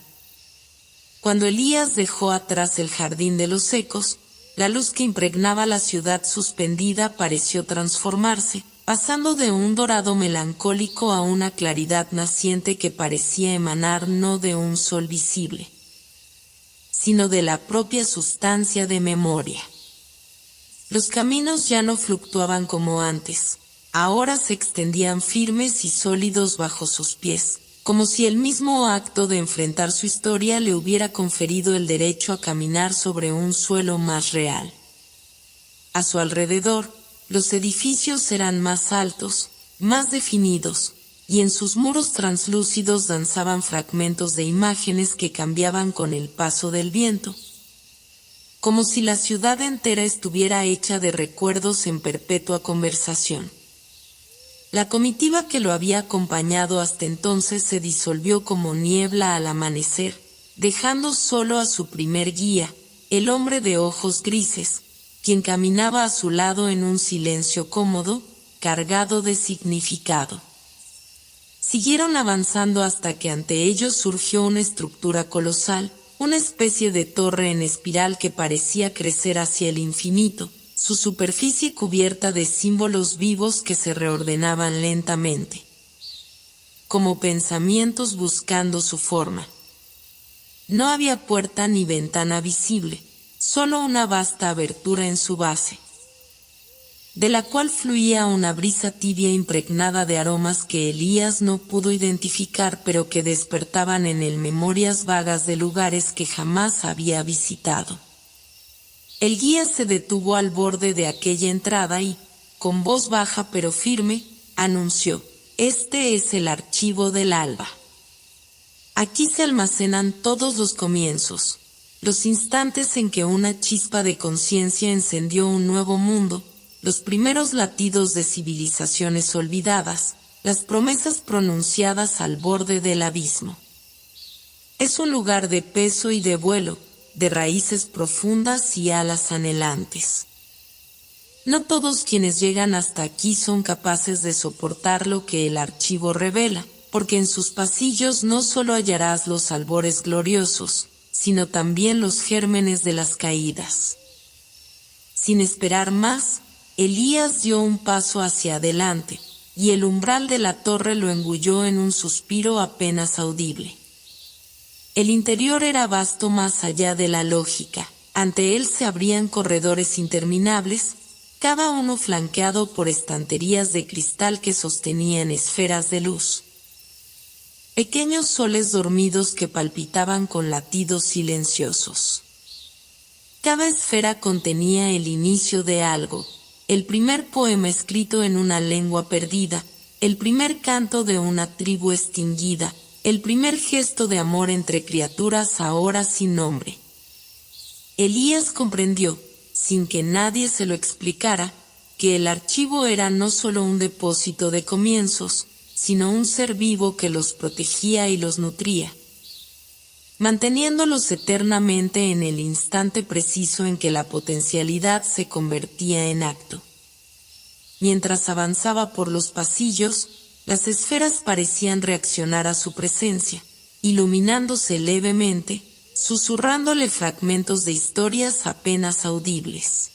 Cuando Elías dejó atrás el jardín de los ecos, la luz que impregnaba la ciudad suspendida pareció transformarse, pasando de un dorado melancólico a una claridad naciente que parecía emanar no de un sol visible, sino de la propia sustancia de memoria. Los caminos ya no fluctuaban como antes, ahora se extendían firmes y sólidos bajo sus pies, como si el mismo acto de enfrentar su historia le hubiera conferido el derecho a caminar sobre un suelo más real. A su alrededor, los edificios eran más altos, más definidos, y en sus muros translúcidos danzaban fragmentos de imágenes que cambiaban con el paso del viento, como si la ciudad entera estuviera hecha de recuerdos en perpetua conversación. La comitiva que lo había acompañado hasta entonces se disolvió como niebla al amanecer, dejando solo a su primer guía, el hombre de ojos grises, quien caminaba a su lado en un silencio cómodo, cargado de significado. Siguieron avanzando hasta que ante ellos surgió una estructura colosal, una especie de torre en espiral que parecía crecer hacia el infinito, su superficie cubierta de símbolos vivos que se reordenaban lentamente, como pensamientos buscando su forma. No había puerta ni ventana visible, solo una vasta abertura en su base, de la cual fluía una brisa tibia impregnada de aromas que Elías no pudo identificar, pero que despertaban en él memorias vagas de lugares que jamás había visitado. El guía se detuvo al borde de aquella entrada y, con voz baja pero firme, anunció: «Este es el archivo del alba. Aquí se almacenan todos los comienzos, los instantes en que una chispa de conciencia encendió un nuevo mundo, los primeros latidos de civilizaciones olvidadas, las promesas pronunciadas al borde del abismo. Es un lugar de peso y de vuelo, de raíces profundas y alas anhelantes. No todos quienes llegan hasta aquí son capaces de soportar lo que el archivo revela, porque en sus pasillos no solo hallarás los albores gloriosos, sino también los gérmenes de las caídas». Sin esperar más, Elías dio un paso hacia adelante, y el umbral de la torre lo engulló en un suspiro apenas audible. El interior era vasto más allá de la lógica. Ante él se abrían corredores interminables, cada uno flanqueado por estanterías de cristal que sostenían esferas de luz. Pequeños soles dormidos que palpitaban con latidos silenciosos. Cada esfera contenía el inicio de algo, el primer poema escrito en una lengua perdida, el primer canto de una tribu extinguida, el primer gesto de amor entre criaturas ahora sin nombre. Elías comprendió, sin que nadie se lo explicara, que el archivo era no solo un depósito de comienzos, sino un ser vivo que los protegía y los nutría, manteniéndolos eternamente en el instante preciso en que la potencialidad se convertía en acto. Mientras avanzaba por los pasillos, las esferas parecían reaccionar a su presencia, iluminándose levemente, susurrándole fragmentos de historias apenas audibles.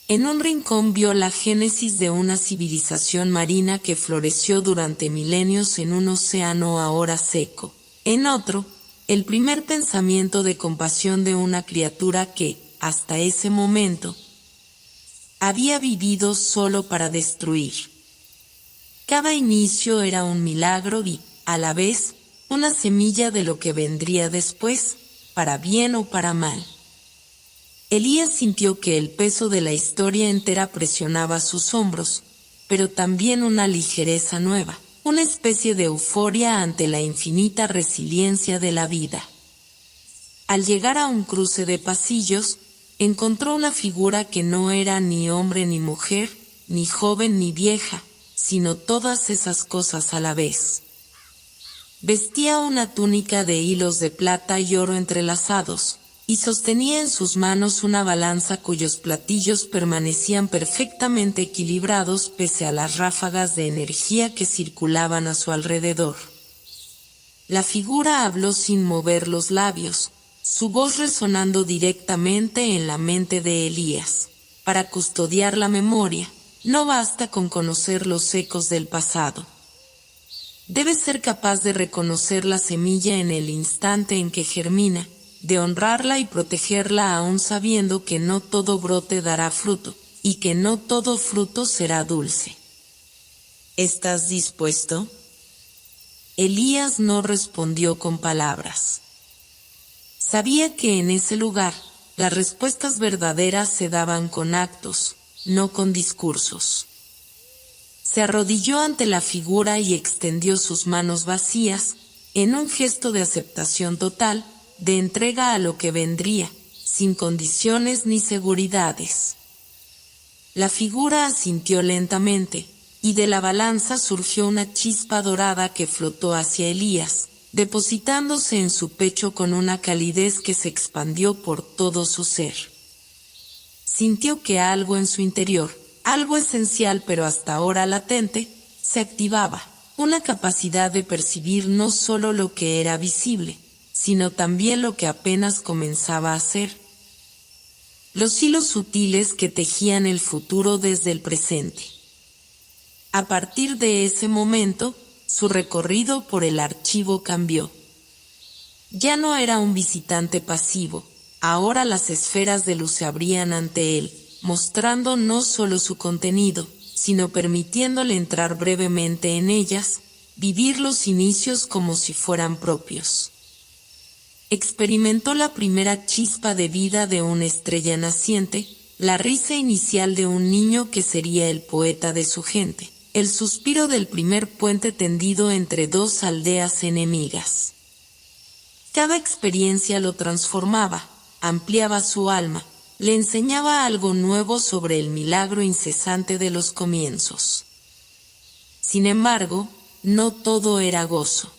En un rincón vio la génesis de una civilización marina que floreció durante milenios en un océano ahora seco. En otro, el primer pensamiento de compasión de una criatura que, hasta ese momento, había vivido solo para destruir. Cada inicio era un milagro y, a la vez, una semilla de lo que vendría después, para bien o para mal. Elías sintió que el peso de la historia entera presionaba sus hombros, pero también una ligereza nueva, una especie de euforia ante la infinita resiliencia de la vida. Al llegar a un cruce de pasillos, encontró una figura que no era ni hombre ni mujer, ni joven ni vieja, sino todas esas cosas a la vez. Vestía una túnica de hilos de plata y oro entrelazados, y sostenía en sus manos una balanza cuyos platillos permanecían perfectamente equilibrados pese a las ráfagas de energía que circulaban a su alrededor. La figura habló sin mover los labios, su voz resonando directamente en la mente de Elías. Para custodiar la memoria, no basta con conocer los ecos del pasado. Debes ser capaz de reconocer la semilla en el instante en que germina, de honrarla y protegerla aún sabiendo que no todo brote dará fruto, y que no todo fruto será dulce. ¿Estás dispuesto? Elías no respondió con palabras. Sabía que en ese lugar, las respuestas verdaderas se daban con actos, no con discursos. Se arrodilló ante la figura y extendió sus manos vacías, en un gesto de aceptación total, de entrega a lo que vendría, sin condiciones ni seguridades. La figura asintió lentamente, y de la balanza surgió una chispa dorada que flotó hacia Elías, depositándose en su pecho con una calidez que se expandió por todo su ser. Sintió que algo en su interior, algo esencial pero hasta ahora latente, se activaba, una capacidad de percibir no solo lo que era visible, sino también lo que apenas comenzaba a ser. Los hilos sutiles que tejían el futuro desde el presente. A partir de ese momento, su recorrido por el archivo cambió. Ya no era un visitante pasivo, ahora las esferas de luz se abrían ante él, mostrando no solo su contenido, sino permitiéndole entrar brevemente en ellas, vivir los inicios como si fueran propios. Experimentó la primera chispa de vida de una estrella naciente, la risa inicial de un niño que sería el poeta de su gente, el suspiro del primer puente tendido entre dos aldeas enemigas. Cada experiencia lo transformaba, ampliaba su alma, le enseñaba algo nuevo sobre el milagro incesante de los comienzos. Sin embargo, no todo era gozo.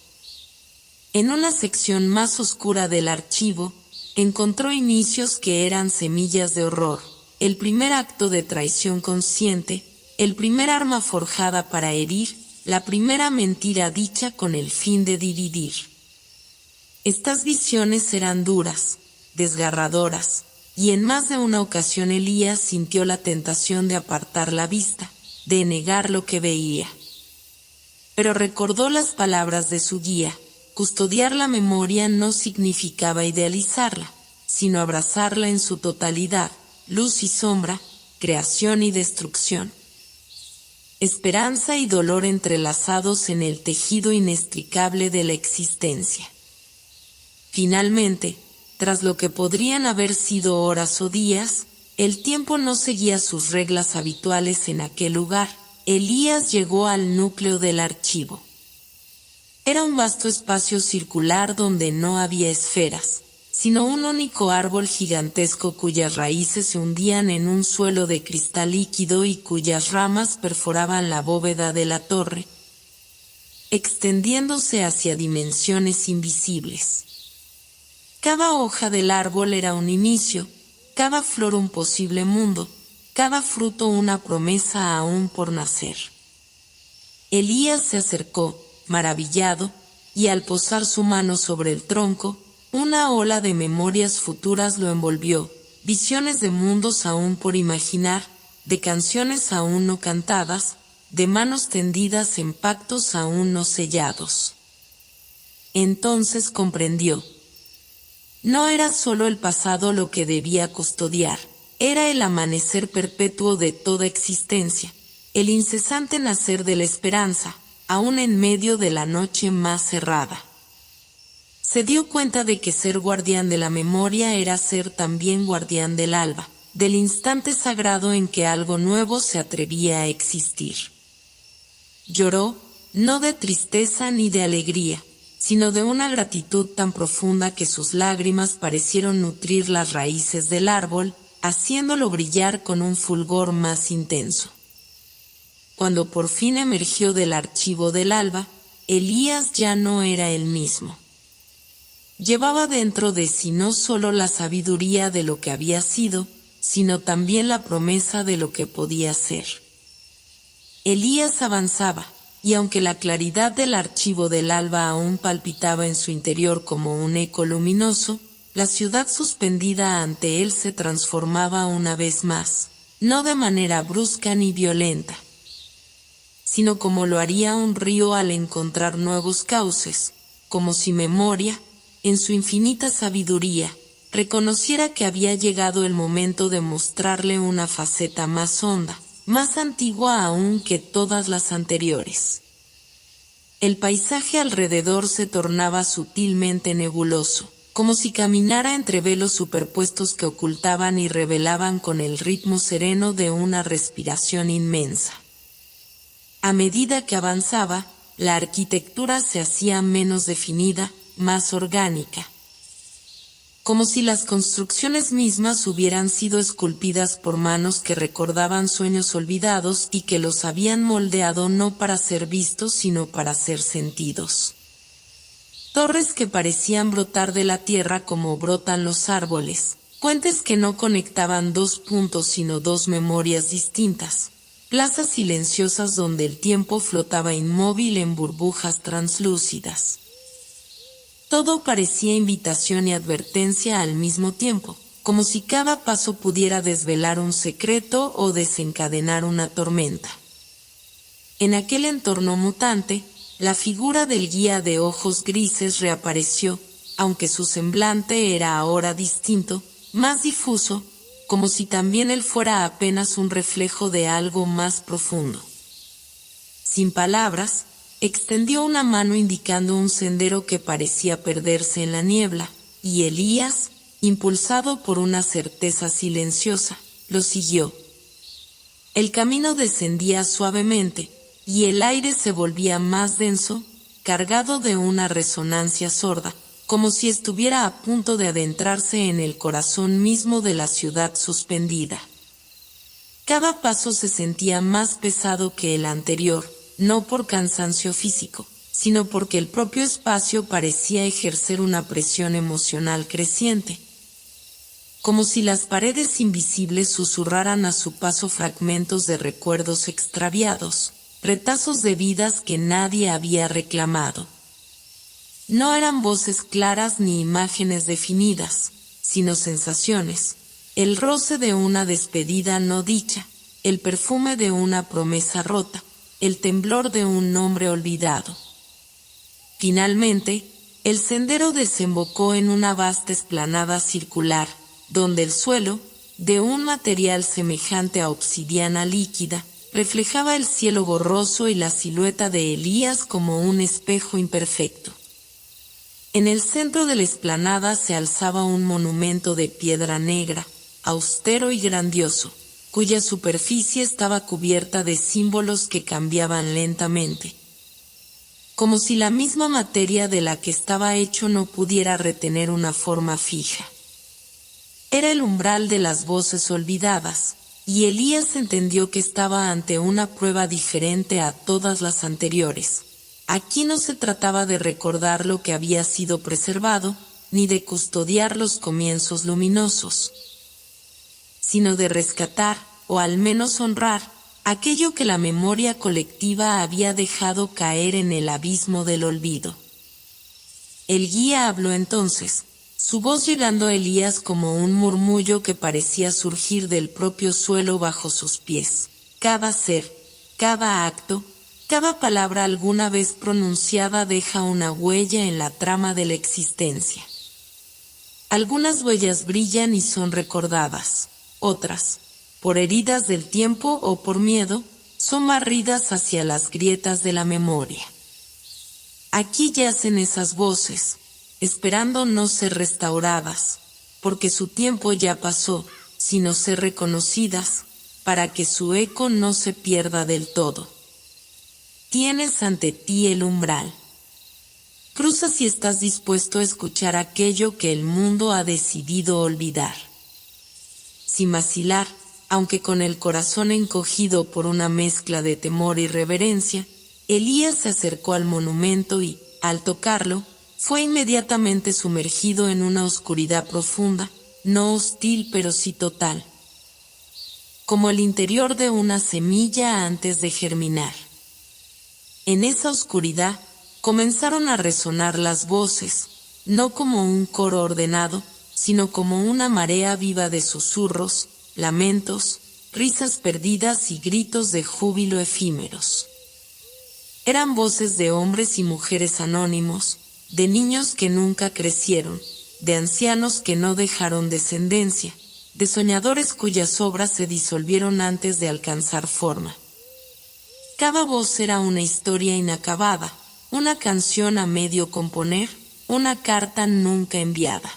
En una sección más oscura del archivo, encontró inicios que eran semillas de horror, el primer acto de traición consciente, el primer arma forjada para herir, la primera mentira dicha con el fin de dividir. Estas visiones eran duras, desgarradoras, y en más de una ocasión Elías sintió la tentación de apartar la vista, de negar lo que veía. Pero recordó las palabras de su guía: custodiar la memoria no significaba idealizarla, sino abrazarla en su totalidad, luz y sombra, creación y destrucción. Esperanza y dolor entrelazados en el tejido inextricable de la existencia. Finalmente, tras lo que podrían haber sido horas o días, el tiempo no seguía sus reglas habituales en aquel lugar. Elías llegó al núcleo del archivo. Era un vasto espacio circular donde no había esferas, sino un único árbol gigantesco cuyas raíces se hundían en un suelo de cristal líquido y cuyas ramas perforaban la bóveda de la torre, extendiéndose hacia dimensiones invisibles. Cada hoja del árbol era un inicio, cada flor un posible mundo, cada fruto una promesa aún por nacer. Elías se acercó, maravillado, y al posar su mano sobre el tronco, una ola de memorias futuras lo envolvió, visiones de mundos aún por imaginar, de canciones aún no cantadas, de manos tendidas en pactos aún no sellados. Entonces comprendió. No era solo el pasado lo que debía custodiar, era el amanecer perpetuo de toda existencia, el incesante nacer de la esperanza, aún en medio de la noche más cerrada. Se dio cuenta de que ser guardián de la memoria era ser también guardián del alba, del instante sagrado en que algo nuevo se atrevía a existir. Lloró, no de tristeza ni de alegría, sino de una gratitud tan profunda que sus lágrimas parecieron nutrir las raíces del árbol, haciéndolo brillar con un fulgor más intenso. Cuando por fin emergió del archivo del alba, Elías ya no era el mismo. Llevaba dentro de sí no solo la sabiduría de lo que había sido, sino también la promesa de lo que podía ser. Elías avanzaba, y aunque la claridad del archivo del alba aún palpitaba en su interior como un eco luminoso, la ciudad suspendida ante él se transformaba una vez más, no de manera brusca ni violenta, sino como lo haría un río al encontrar nuevos cauces, como si memoria, en su infinita sabiduría, reconociera que había llegado el momento de mostrarle una faceta más honda, más antigua aún que todas las anteriores. El paisaje alrededor se tornaba sutilmente nebuloso, como si caminara entre velos superpuestos que ocultaban y revelaban con el ritmo sereno de una respiración inmensa. A medida que avanzaba, la arquitectura se hacía menos definida, más orgánica. Como si las construcciones mismas hubieran sido esculpidas por manos que recordaban sueños olvidados y que los habían moldeado no para ser vistos sino para ser sentidos. Torres que parecían brotar de la tierra como brotan los árboles, puentes que no conectaban dos puntos sino dos memorias distintas, plazas silenciosas donde el tiempo flotaba inmóvil en burbujas translúcidas. Todo parecía invitación y advertencia al mismo tiempo, como si cada paso pudiera desvelar un secreto o desencadenar una tormenta. En aquel entorno mutante, la figura del guía de ojos grises reapareció, aunque su semblante era ahora distinto, más difuso, como si también él fuera apenas un reflejo de algo más profundo. Sin palabras, extendió una mano indicando un sendero que parecía perderse en la niebla, y Elías, impulsado por una certeza silenciosa, lo siguió. El camino descendía suavemente, y el aire se volvía más denso, cargado de una resonancia sorda, como si estuviera a punto de adentrarse en el corazón mismo de la ciudad suspendida. Cada paso se sentía más pesado que el anterior, no por cansancio físico, sino porque el propio espacio parecía ejercer una presión emocional creciente. Como si las paredes invisibles susurraran a su paso fragmentos de recuerdos extraviados, retazos de vidas que nadie había reclamado. No eran voces claras ni imágenes definidas, sino sensaciones, el roce de una despedida no dicha, el perfume de una promesa rota, el temblor de un nombre olvidado. Finalmente, el sendero desembocó en una vasta explanada circular, donde el suelo, de un material semejante a obsidiana líquida, reflejaba el cielo borroso y la silueta de Elías como un espejo imperfecto. En el centro de la explanada se alzaba un monumento de piedra negra, austero y grandioso, cuya superficie estaba cubierta de símbolos que cambiaban lentamente, como si la misma materia de la que estaba hecho no pudiera retener una forma fija. Era el umbral de las voces olvidadas, y Elías entendió que estaba ante una prueba diferente a todas las anteriores. Aquí no se trataba de recordar lo que había sido preservado, ni de custodiar los comienzos luminosos, sino de rescatar, o al menos honrar, aquello que la memoria colectiva había dejado caer en el abismo del olvido. El guía habló entonces, su voz llegando a Elías como un murmullo que parecía surgir del propio suelo bajo sus pies. Cada ser, cada acto, cada palabra alguna vez pronunciada deja una huella en la trama de la existencia. Algunas huellas brillan y son recordadas, otras, por heridas del tiempo o por miedo, son barridas hacia las grietas de la memoria. Aquí yacen esas voces, esperando no ser restauradas, porque su tiempo ya pasó, sino ser reconocidas, para que su eco no se pierda del todo. Tienes ante ti el umbral. Cruza si estás dispuesto a escuchar aquello que el mundo ha decidido olvidar. Sin vacilar, aunque con el corazón encogido por una mezcla de temor y reverencia, Elías se acercó al monumento y, al tocarlo, fue inmediatamente sumergido en una oscuridad profunda, no hostil pero sí total, como el interior de una semilla antes de germinar. En esa oscuridad comenzaron a resonar las voces, no como un coro ordenado, sino como una marea viva de susurros, lamentos, risas perdidas y gritos de júbilo efímeros. Eran voces de hombres y mujeres anónimos, de niños que nunca crecieron, de ancianos que no dejaron descendencia, de soñadores cuyas obras se disolvieron antes de alcanzar forma. Cada voz era una historia inacabada, una canción a medio componer, una carta nunca enviada.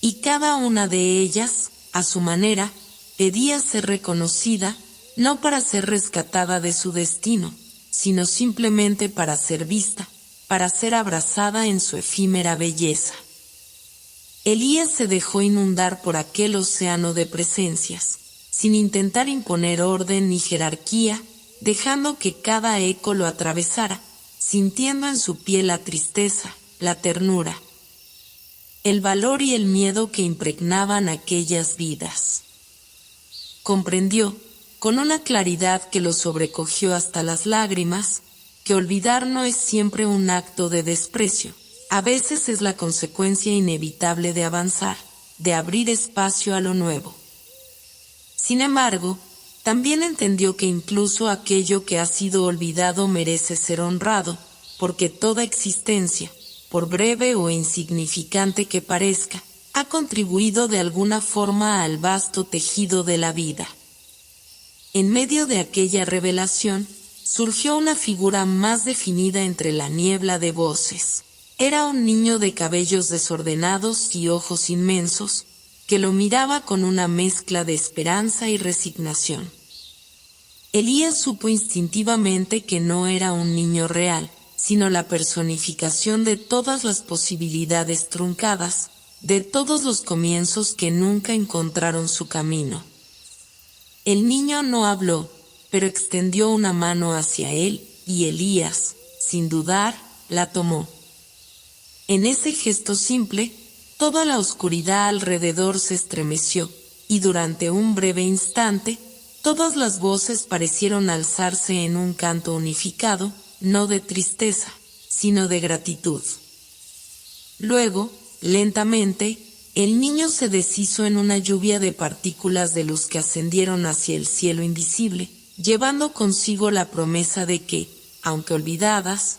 Y cada una de ellas, a su manera, pedía ser reconocida, no para ser rescatada de su destino, sino simplemente para ser vista, para ser abrazada en su efímera belleza. Elías se dejó inundar por aquel océano de presencias, sin intentar imponer orden ni jerarquía, dejando que cada eco lo atravesara, sintiendo en su piel la tristeza, la ternura, el valor y el miedo que impregnaban aquellas vidas. Comprendió, con una claridad que lo sobrecogió hasta las lágrimas, que olvidar no es siempre un acto de desprecio, a veces es la consecuencia inevitable de avanzar, de abrir espacio a lo nuevo. Sin embargo, también entendió que incluso aquello que ha sido olvidado merece ser honrado, porque toda existencia, por breve o insignificante que parezca, ha contribuido de alguna forma al vasto tejido de la vida. En medio de aquella revelación, surgió una figura más definida entre la niebla de voces. Era un niño de cabellos desordenados y ojos inmensos, que lo miraba con una mezcla de esperanza y resignación. Elías supo instintivamente que no era un niño real, sino la personificación de todas las posibilidades truncadas, de todos los comienzos que nunca encontraron su camino. El niño no habló, pero extendió una mano hacia él, y Elías, sin dudar, la tomó. En ese gesto simple, toda la oscuridad alrededor se estremeció, y durante un breve instante, todas las voces parecieron alzarse en un canto unificado, no de tristeza, sino de gratitud. Luego, lentamente, el niño se deshizo en una lluvia de partículas de luz que ascendieron hacia el cielo invisible, llevando consigo la promesa de que, aunque olvidadas,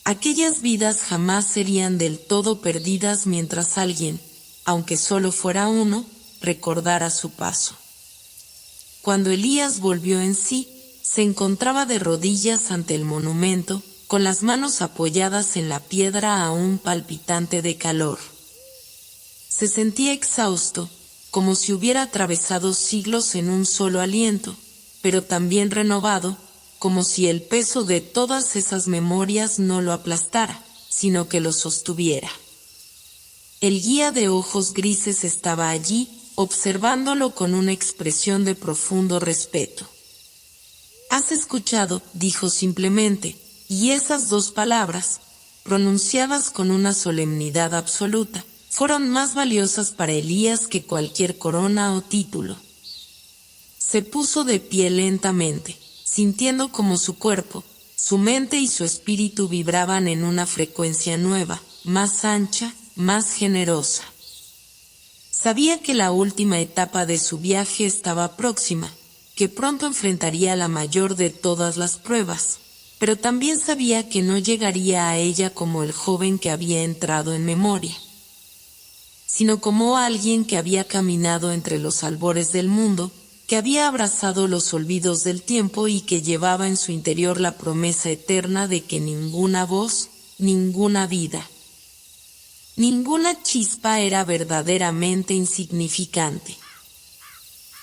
aquellas vidas jamás serían del todo perdidas mientras alguien, aunque solo fuera uno, recordara su paso. Cuando Elías volvió en sí, se encontraba de rodillas ante el monumento, con las manos apoyadas en la piedra aún palpitante de calor. Se sentía exhausto, como si hubiera atravesado siglos en un solo aliento, pero también renovado, como si el peso de todas esas memorias no lo aplastara, sino que lo sostuviera. El guía de ojos grises estaba allí, observándolo con una expresión de profundo respeto. «¿Has escuchado?», dijo simplemente, y esas dos palabras, pronunciadas con una solemnidad absoluta, fueron más valiosas para Elías que cualquier corona o título. Se puso de pie lentamente, sintiendo como su cuerpo, su mente y su espíritu vibraban en una frecuencia nueva, más ancha, más generosa. Sabía que la última etapa de su viaje estaba próxima, que pronto enfrentaría la mayor de todas las pruebas, pero también sabía que no llegaría a ella como el joven que había entrado en memoria, sino como alguien que había caminado entre los albores del mundo, que había abrazado los olvidos del tiempo y que llevaba en su interior la promesa eterna de que ninguna voz, ninguna vida, ninguna chispa era verdaderamente insignificante.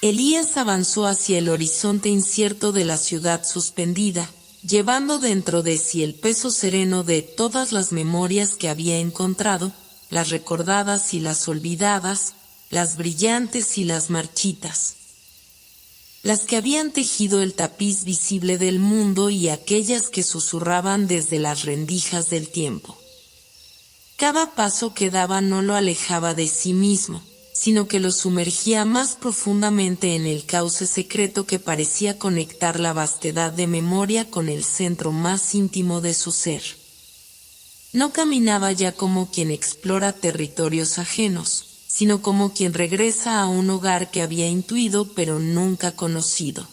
Elías avanzó hacia el horizonte incierto de la ciudad suspendida, llevando dentro de sí el peso sereno de todas las memorias que había encontrado, las recordadas y las olvidadas, las brillantes y las marchitas, las que habían tejido el tapiz visible del mundo y aquellas que susurraban desde las rendijas del tiempo. Cada paso que daba no lo alejaba de sí mismo, sino que lo sumergía más profundamente en el cauce secreto que parecía conectar la vastedad de memoria con el centro más íntimo de su ser. No caminaba ya como quien explora territorios ajenos, sino como quien regresa a un hogar que había intuido pero nunca conocido.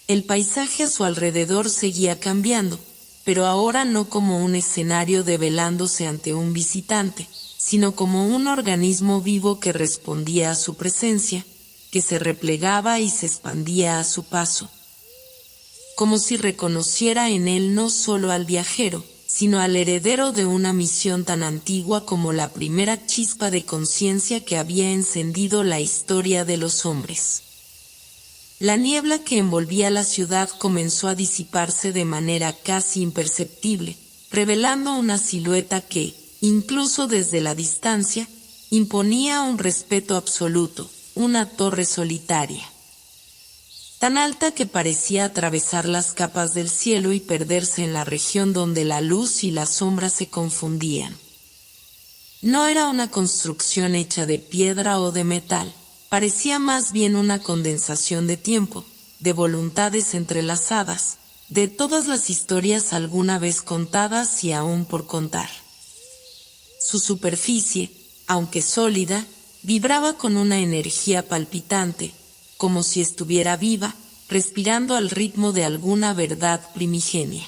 El paisaje a su alrededor seguía cambiando, pero ahora no como un escenario develándose ante un visitante, sino como un organismo vivo que respondía a su presencia, que se replegaba y se expandía a su paso, como si reconociera en él no solo al viajero, sino al heredero de una misión tan antigua como la primera chispa de conciencia que había encendido la historia de los hombres. La niebla que envolvía la ciudad comenzó a disiparse de manera casi imperceptible, revelando una silueta que, incluso desde la distancia, imponía un respeto absoluto, una torre solitaria, tan alta que parecía atravesar las capas del cielo y perderse en la región donde la luz y la sombra se confundían. No era una construcción hecha de piedra o de metal, parecía más bien una condensación de tiempo, de voluntades entrelazadas, de todas las historias alguna vez contadas y aún por contar. Su superficie, aunque sólida, vibraba con una energía palpitante, como si estuviera viva, respirando al ritmo de alguna verdad primigenia.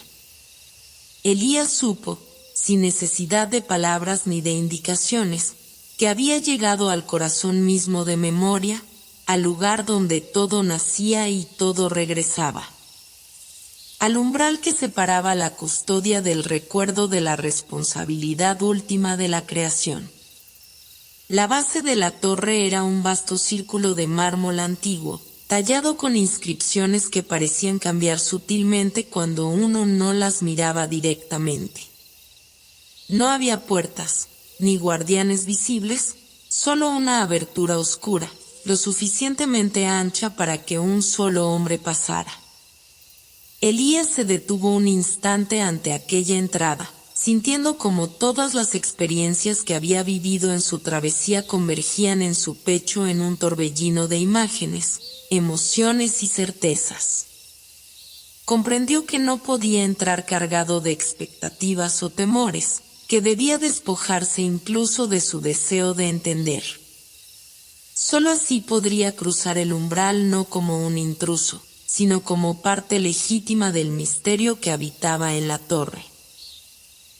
Elías supo, sin necesidad de palabras ni de indicaciones, que había llegado al corazón mismo de Memoria, al lugar donde todo nacía y todo regresaba. Al umbral que separaba la custodia del recuerdo de la responsabilidad última de la creación. La base de la torre era un vasto círculo de mármol antiguo, tallado con inscripciones que parecían cambiar sutilmente cuando uno no las miraba directamente. No había puertas, ni guardianes visibles, solo una abertura oscura, lo suficientemente ancha para que un solo hombre pasara. Elías se detuvo un instante ante aquella entrada, sintiendo como todas las experiencias que había vivido en su travesía convergían en su pecho en un torbellino de imágenes, emociones y certezas. Comprendió que no podía entrar cargado de expectativas o temores, que debía despojarse incluso de su deseo de entender. Solo así podría cruzar el umbral no como un intruso, sino como parte legítima del misterio que habitaba en la torre.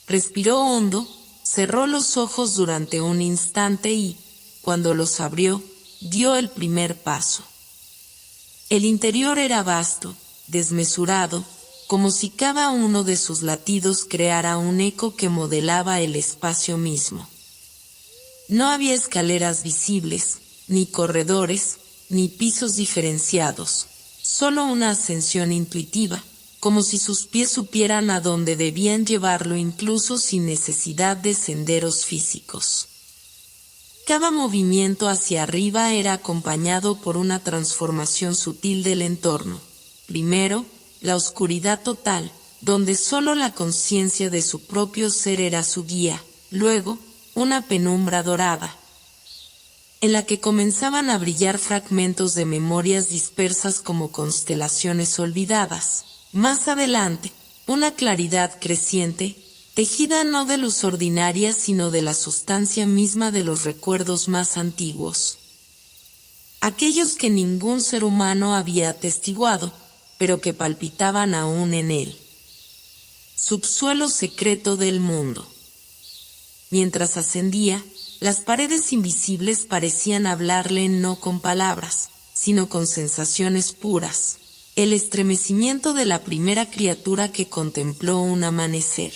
Respiró hondo, cerró los ojos durante un instante y, cuando los abrió, dio el primer paso. El interior era vasto, desmesurado, como si cada uno de sus latidos creara un eco que modelaba el espacio mismo. No había escaleras visibles, ni corredores, ni pisos diferenciados, solo una ascensión intuitiva, como si sus pies supieran a dónde debían llevarlo incluso sin necesidad de senderos físicos. Cada movimiento hacia arriba era acompañado por una transformación sutil del entorno. Primero, la oscuridad total, donde solo la conciencia de su propio ser era su guía, luego, una penumbra dorada, en la que comenzaban a brillar fragmentos de memorias dispersas como constelaciones olvidadas. Más adelante, una claridad creciente, tejida no de luz ordinaria sino de la sustancia misma de los recuerdos más antiguos. Aquellos que ningún ser humano había atestiguado, pero que palpitaban aún en él. Subsuelo secreto del mundo. Mientras ascendía, las paredes invisibles parecían hablarle no con palabras, sino con sensaciones puras, el estremecimiento de la primera criatura que contempló un amanecer.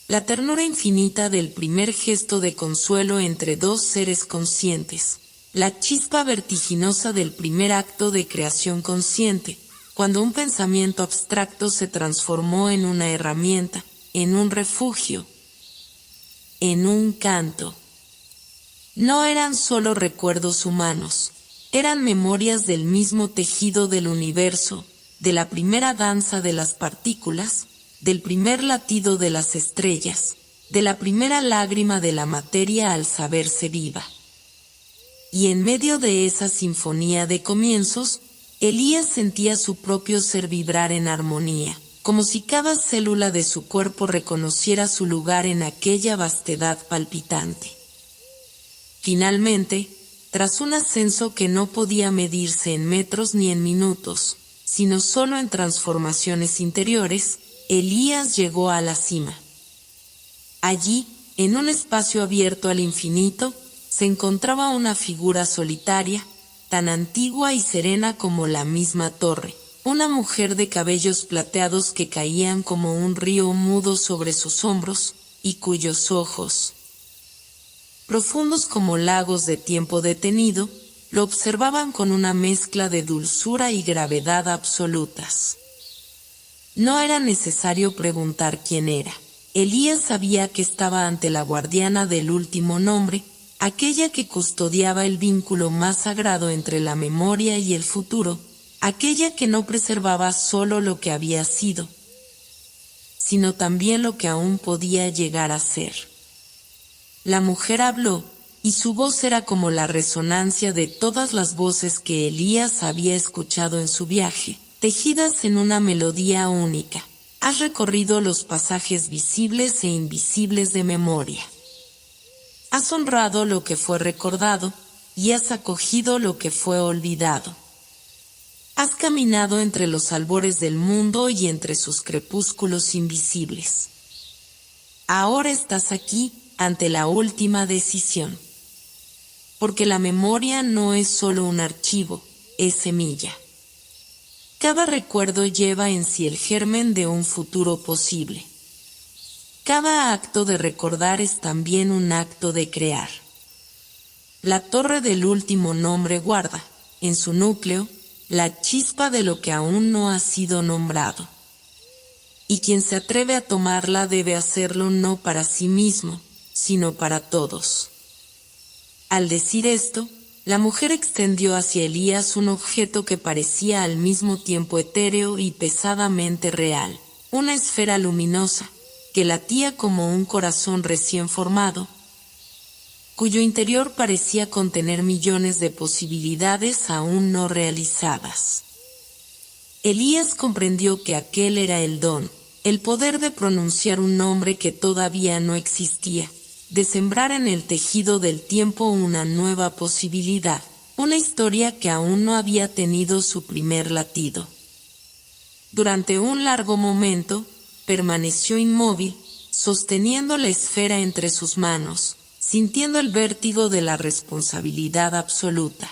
La ternura infinita del primer gesto de consuelo entre dos seres conscientes, la chispa vertiginosa del primer acto de creación consciente, cuando un pensamiento abstracto se transformó en una herramienta, en un refugio, en un canto. No eran solo recuerdos humanos, eran memorias del mismo tejido del universo, de la primera danza de las partículas, del primer latido de las estrellas, de la primera lágrima de la materia al saberse viva. Y en medio de esa sinfonía de comienzos, Elías sentía su propio ser vibrar en armonía, como si cada célula de su cuerpo reconociera su lugar en aquella vastedad palpitante. Finalmente, tras un ascenso que no podía medirse en metros ni en minutos, sino solo en transformaciones interiores, Elías llegó a la cima. Allí, en un espacio abierto al infinito, se encontraba una figura solitaria, tan antigua y serena como la misma torre, una mujer de cabellos plateados que caían como un río mudo sobre sus hombros, y cuyos ojos, profundos como lagos de tiempo detenido, lo observaban con una mezcla de dulzura y gravedad absolutas. No era necesario preguntar quién era. Elías sabía que estaba ante la guardiana del último nombre, aquella que custodiaba el vínculo más sagrado entre la memoria y el futuro, aquella que no preservaba solo lo que había sido, sino también lo que aún podía llegar a ser. La mujer habló, y su voz era como la resonancia de todas las voces que Elías había escuchado en su viaje, tejidas en una melodía única. Has recorrido los pasajes visibles e invisibles de memoria. Has honrado lo que fue recordado, y has acogido lo que fue olvidado. Has caminado entre los albores del mundo y entre sus crepúsculos invisibles. Ahora estás aquí, ante la última decisión. Porque la memoria no es solo un archivo, es semilla. Cada recuerdo lleva en sí el germen de un futuro posible. Cada acto de recordar es también un acto de crear. La torre del último nombre guarda, en su núcleo, la chispa de lo que aún no ha sido nombrado. Y quien se atreve a tomarla debe hacerlo no para sí mismo, sino para todos. Al decir esto, la mujer extendió hacia Elías un objeto que parecía al mismo tiempo etéreo y pesadamente real, una esfera luminosa, que latía como un corazón recién formado, cuyo interior parecía contener millones de posibilidades aún no realizadas. Elías comprendió que aquel era el don, el poder de pronunciar un nombre que todavía no existía, de sembrar en el tejido del tiempo una nueva posibilidad, una historia que aún no había tenido su primer latido. Durante un largo momento, permaneció inmóvil, sosteniendo la esfera entre sus manos, sintiendo el vértigo de la responsabilidad absoluta.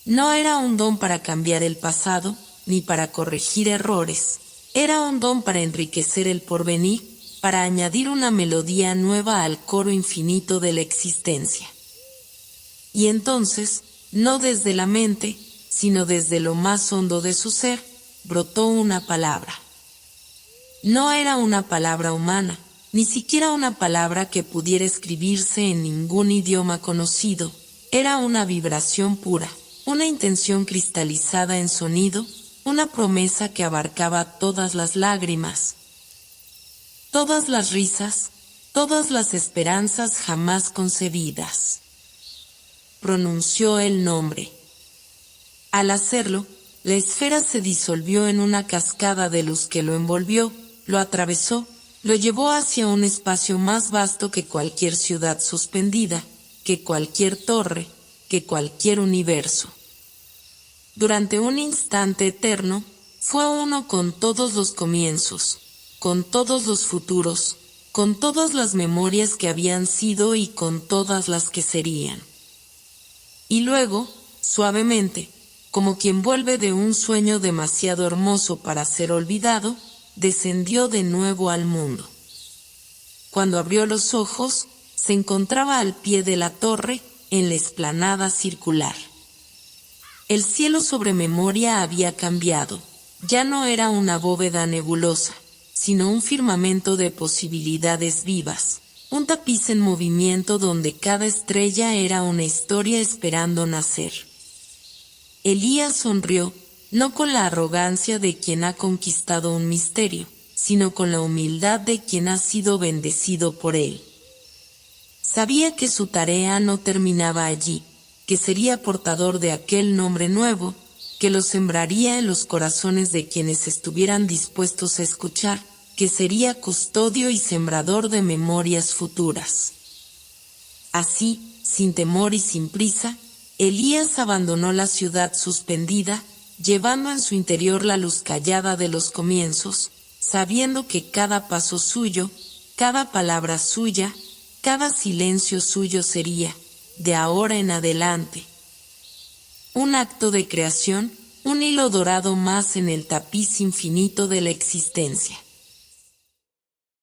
No era un don para cambiar el pasado, ni para corregir errores, era un don para enriquecer el porvenir, para añadir una melodía nueva al coro infinito de la existencia. Y entonces, no desde la mente, sino desde lo más hondo de su ser, brotó una palabra. No era una palabra humana, ni siquiera una palabra que pudiera escribirse en ningún idioma conocido, era una vibración pura, una intención cristalizada en sonido, una promesa que abarcaba todas las lágrimas, todas las risas, todas las esperanzas jamás concebidas. Pronunció el nombre. Al hacerlo, la esfera se disolvió en una cascada de luz que lo envolvió, lo atravesó, lo llevó hacia un espacio más vasto que cualquier ciudad suspendida, que cualquier torre, que cualquier universo. Durante un instante eterno, fue uno con todos los comienzos, con todos los futuros, con todas las memorias que habían sido y con todas las que serían. Y luego, suavemente, como quien vuelve de un sueño demasiado hermoso para ser olvidado, descendió de nuevo al mundo. Cuando abrió los ojos, se encontraba al pie de la torre, en la explanada circular. El cielo sobre memoria había cambiado, ya no era una bóveda nebulosa, sino un firmamento de posibilidades vivas, un tapiz en movimiento donde cada estrella era una historia esperando nacer. Elías sonrió, no con la arrogancia de quien ha conquistado un misterio, sino con la humildad de quien ha sido bendecido por él. Sabía que su tarea no terminaba allí, que sería portador de aquel nombre nuevo, que lo sembraría en los corazones de quienes estuvieran dispuestos a escuchar, que sería custodio y sembrador de memorias futuras. Así, sin temor y sin prisa, Elías abandonó la ciudad suspendida, llevando en su interior la luz callada de los comienzos, sabiendo que cada paso suyo, cada palabra suya, cada silencio suyo sería, de ahora en adelante, un acto de creación, un hilo dorado más en el tapiz infinito de la existencia.